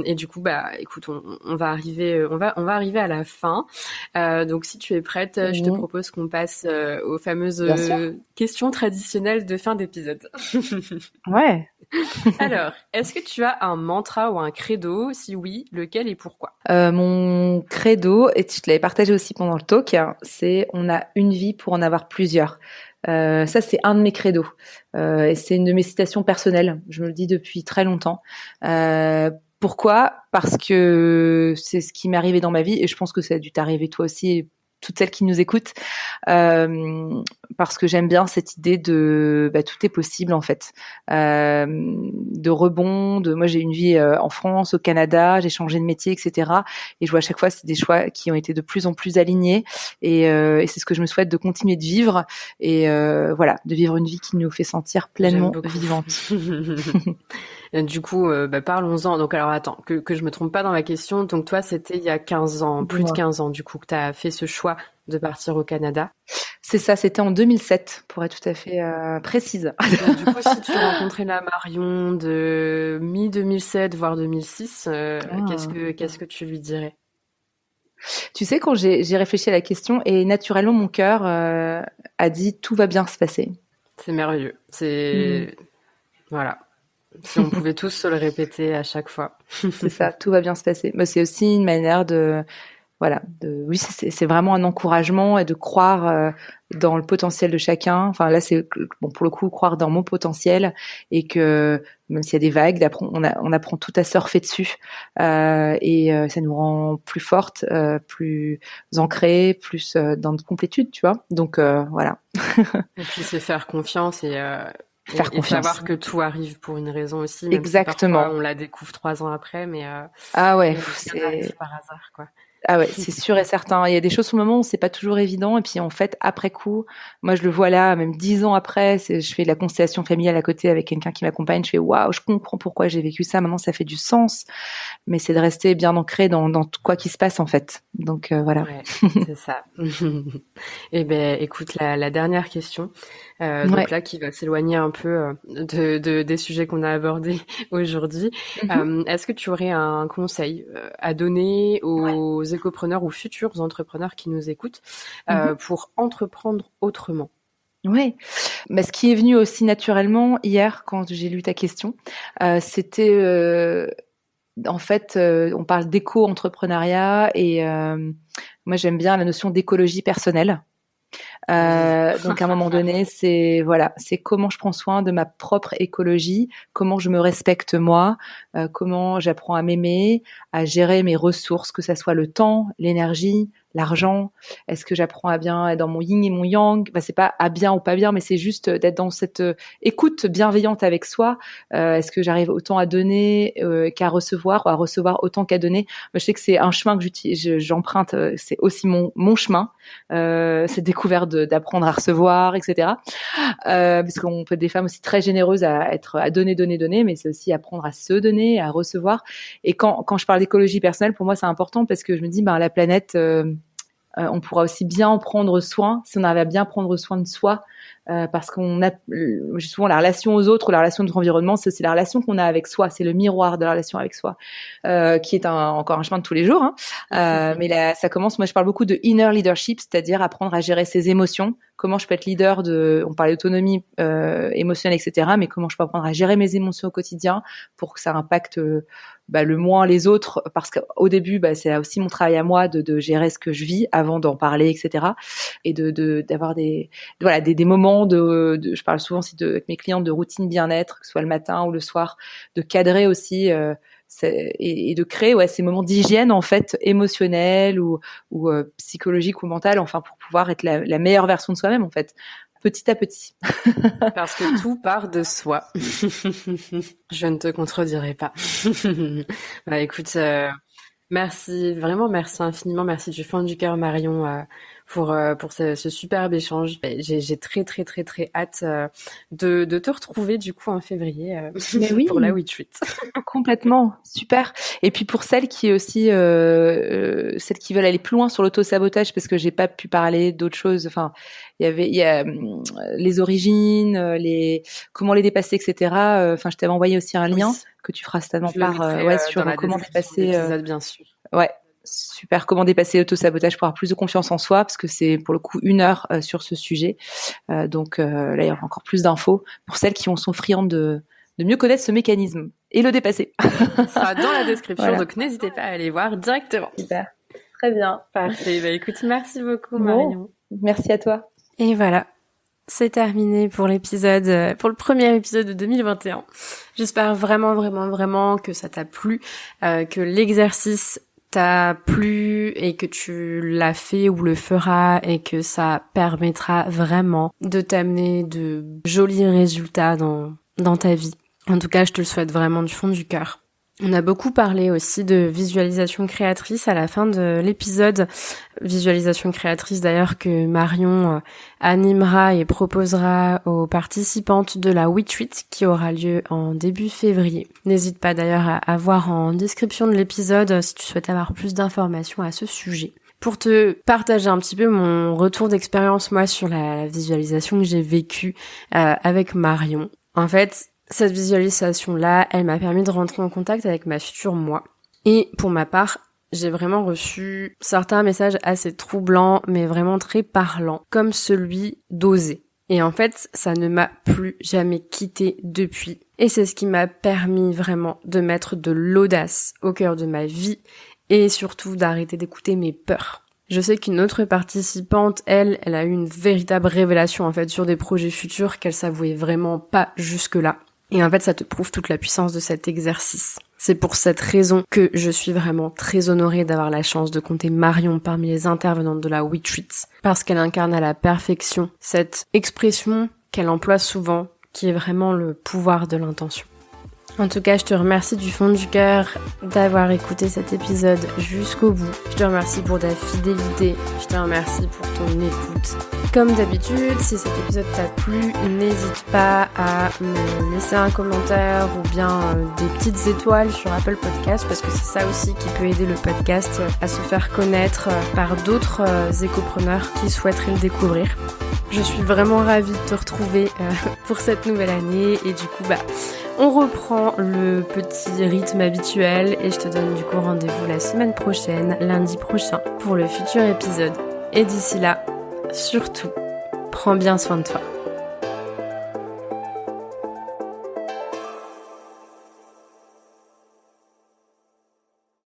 Et du coup, écoute, on va arriver à la fin. Donc si tu es prête, je te propose qu'on passe aux fameuses questions traditionnelles de fin d'épisode. Ouais. Alors, est-ce que tu as un mantra ou un credo? Si oui, lequel et pourquoi? Mon credo, et je te l'avais partagé aussi pendant le talk, c'est on a une vie pour en avoir plusieurs. Ça, c'est un de mes credos. Et c'est une de mes citations personnelles. Je me le dis depuis très longtemps. Pourquoi? Parce que c'est ce qui m'est arrivé dans ma vie et je pense que ça a dû t'arriver toi aussi toutes celles qui nous écoutent, parce que j'aime bien cette idée de tout est possible en fait, de rebond. Moi, j'ai une vie en France, au Canada, j'ai changé de métier, etc. Et je vois à chaque fois c'est des choix qui ont été de plus en plus alignés, et c'est ce que je me souhaite de continuer de vivre, et voilà, de vivre une vie qui nous fait sentir pleinement vivante. Et du coup, parlons-en. Donc alors attends, que je me trompe pas dans ma question. Donc toi, c'était il y a 15 ans, plus de 15 ans du coup, que tu as fait ce choix de partir au Canada. C'est ça, c'était en 2007, pour être tout à fait précise. Donc, du coup, si tu rencontrais la Marion de mi-2007, voire 2006, qu'est-ce que tu lui dirais? Tu sais, quand j'ai réfléchi à la question, et naturellement, mon cœur a dit tout va bien se passer. C'est merveilleux. Voilà. Si on pouvait tous se le répéter à chaque fois. C'est ça, tout va bien se passer. Mais c'est aussi une manière oui, c'est vraiment un encouragement, et de croire dans le potentiel de chacun. Enfin, là, c'est bon, pour le coup, croire dans mon potentiel, et que même s'il y a des vagues, on apprend tout à surfer dessus, et ça nous rend plus fortes, plus ancrées, plus dans notre complétude, tu vois. Donc voilà. Et puis c'est faire confiance et savoir que tout arrive pour une raison aussi. Même Exactement. Si parfois on la découvre 3 ans après, mais ah ouais, c'est par hasard, quoi. Ah ouais, c'est sûr et certain. Il y a des choses sur le moment où c'est pas toujours évident, et puis en fait après coup, moi je le vois là, même 10 ans après, je fais de la constellation familiale à côté avec quelqu'un qui m'accompagne, je fais waouh, je comprends pourquoi j'ai vécu ça. Maintenant ça fait du sens, mais c'est de rester bien ancré dans quoi qu'il se passe en fait. Donc voilà. Ouais, c'est ça. Eh ben, écoute, la dernière question, donc là qui va s'éloigner un peu des sujets qu'on a abordés aujourd'hui. Est-ce que tu aurais un conseil à donner aux écopreneurs ou futurs entrepreneurs qui nous écoutent pour entreprendre autrement? Ouais, mais ce qui est venu aussi naturellement hier quand j'ai lu ta question, c'était en fait, on parle d'éco-entrepreneuriat, et moi j'aime bien la notion d'écologie personnelle. Donc à un moment donné, c'est comment je prends soin de ma propre écologie, comment je me respecte moi, comment j'apprends à m'aimer, à gérer mes ressources, que ça soit le temps, l'énergie, l'argent. Est-ce que j'apprends à bien être dans mon yin et mon yang? C'est pas à bien ou pas bien, mais c'est juste d'être dans cette écoute bienveillante avec soi. Est-ce que j'arrive autant à donner qu'à recevoir, ou à recevoir autant qu'à donner? Moi, je sais que c'est un chemin que j'emprunte. C'est aussi mon chemin. Cette découverte d'apprendre à recevoir, etc. Parce qu'on peut être des femmes aussi très généreuses à donner, mais c'est aussi apprendre à se donner, à recevoir. Et quand je parle d'écologie personnelle, pour moi, c'est important, parce que je me dis, la planète, on pourra aussi bien en prendre soin si on arrive à bien prendre soin de soi, parce qu'on a souvent la relation aux autres, la relation de notre environnement, c'est aussi la relation qu'on a avec soi, c'est le miroir de la relation avec soi, qui est encore un chemin de tous les jours, hein. Mais là, ça commence, moi je parle beaucoup de inner leadership, c'est-à-dire apprendre à gérer ses émotions. Comment je peux être leader on parlait d'autonomie émotionnelle, etc., mais comment je peux apprendre à gérer mes émotions au quotidien pour que ça impacte le moins les autres, parce qu'au début, c'est aussi mon travail à moi de gérer ce que je vis avant d'en parler, etc., et d'avoir des moments je parle souvent aussi avec mes clientes de routine bien-être, que ce soit le matin ou le soir, de cadrer aussi et de créer ces moments d'hygiène en fait émotionnelle ou psychologique ou mentale, enfin pour pouvoir être la meilleure version de soi-même en fait, petit à petit. Parce que tout part de soi. Je ne te contredirai pas. Écoute, merci, vraiment merci infiniment, merci du fond du cœur Marion pour ce superbe échange. J'ai très très très très hâte de te retrouver du coup en février pour la WeTreat. Complètement, super. Et puis pour celles qui aussi celles qui veulent aller plus loin sur l'auto-sabotage, parce que j'ai pas pu parler d'autres choses. Enfin, il y a les origines, comment les dépasser, etc. Enfin, je t'avais envoyé aussi un lien que tu feras certainement sur comment dépasser. Bien sûr. Ouais. Super, comment dépasser l'auto-sabotage pour avoir plus de confiance en soi, parce que c'est pour le coup 1 heure sur ce sujet. Donc là, il y aura encore plus d'infos pour celles qui sont friandes de mieux connaître ce mécanisme et le dépasser. Ça sera dans la description, donc n'hésitez pas à aller voir directement. Super, très bien. Parfait, écoute, merci beaucoup Marion. Merci à toi. Et voilà, c'est terminé pour l'épisode, pour le premier épisode de 2021. J'espère vraiment, vraiment, vraiment que ça t'a plu, que l'exercice t'a plu et que tu l'as fait ou le feras et que ça permettra vraiment de t'amener de jolis résultats dans ta vie. En tout cas, je te le souhaite vraiment du fond du cœur. On a beaucoup parlé aussi de visualisation créatrice à la fin de l'épisode. Visualisation créatrice d'ailleurs que Marion animera et proposera aux participantes de la WeTreat qui aura lieu en début février. N'hésite pas d'ailleurs à voir en description de l'épisode si tu souhaites avoir plus d'informations à ce sujet. Pour te partager un petit peu mon retour d'expérience moi sur la visualisation que j'ai vécue avec Marion. En fait, cette visualisation-là, elle m'a permis de rentrer en contact avec ma future moi. Et pour ma part, j'ai vraiment reçu certains messages assez troublants, mais vraiment très parlants, comme celui d'oser. Et en fait, ça ne m'a plus jamais quitté depuis. Et c'est ce qui m'a permis vraiment de mettre de l'audace au cœur de ma vie et surtout d'arrêter d'écouter mes peurs. Je sais qu'une autre participante, elle a eu une véritable révélation en fait sur des projets futurs qu'elle s'avouait vraiment pas jusque-là. Et en fait, ça te prouve toute la puissance de cet exercice. C'est pour cette raison que je suis vraiment très honorée d'avoir la chance de compter Marion parmi les intervenantes de la WeTreat, parce qu'elle incarne à la perfection cette expression qu'elle emploie souvent, qui est vraiment le pouvoir de l'intention. En tout cas, je te remercie du fond du cœur d'avoir écouté cet épisode jusqu'au bout. Je te remercie pour ta fidélité, je te remercie pour ton écoute. Comme d'habitude, si cet épisode t'a plu, n'hésite pas à me laisser un commentaire ou bien des petites étoiles sur Apple Podcast parce que c'est ça aussi qui peut aider le podcast à se faire connaître par d'autres écopreneurs qui souhaiteraient le découvrir. Je suis vraiment ravie de te retrouver pour cette nouvelle année et du coup on reprend le petit rythme habituel et je te donne du coup rendez-vous la semaine prochaine, lundi prochain, pour le futur épisode. Et d'ici là, surtout, prends bien soin de toi.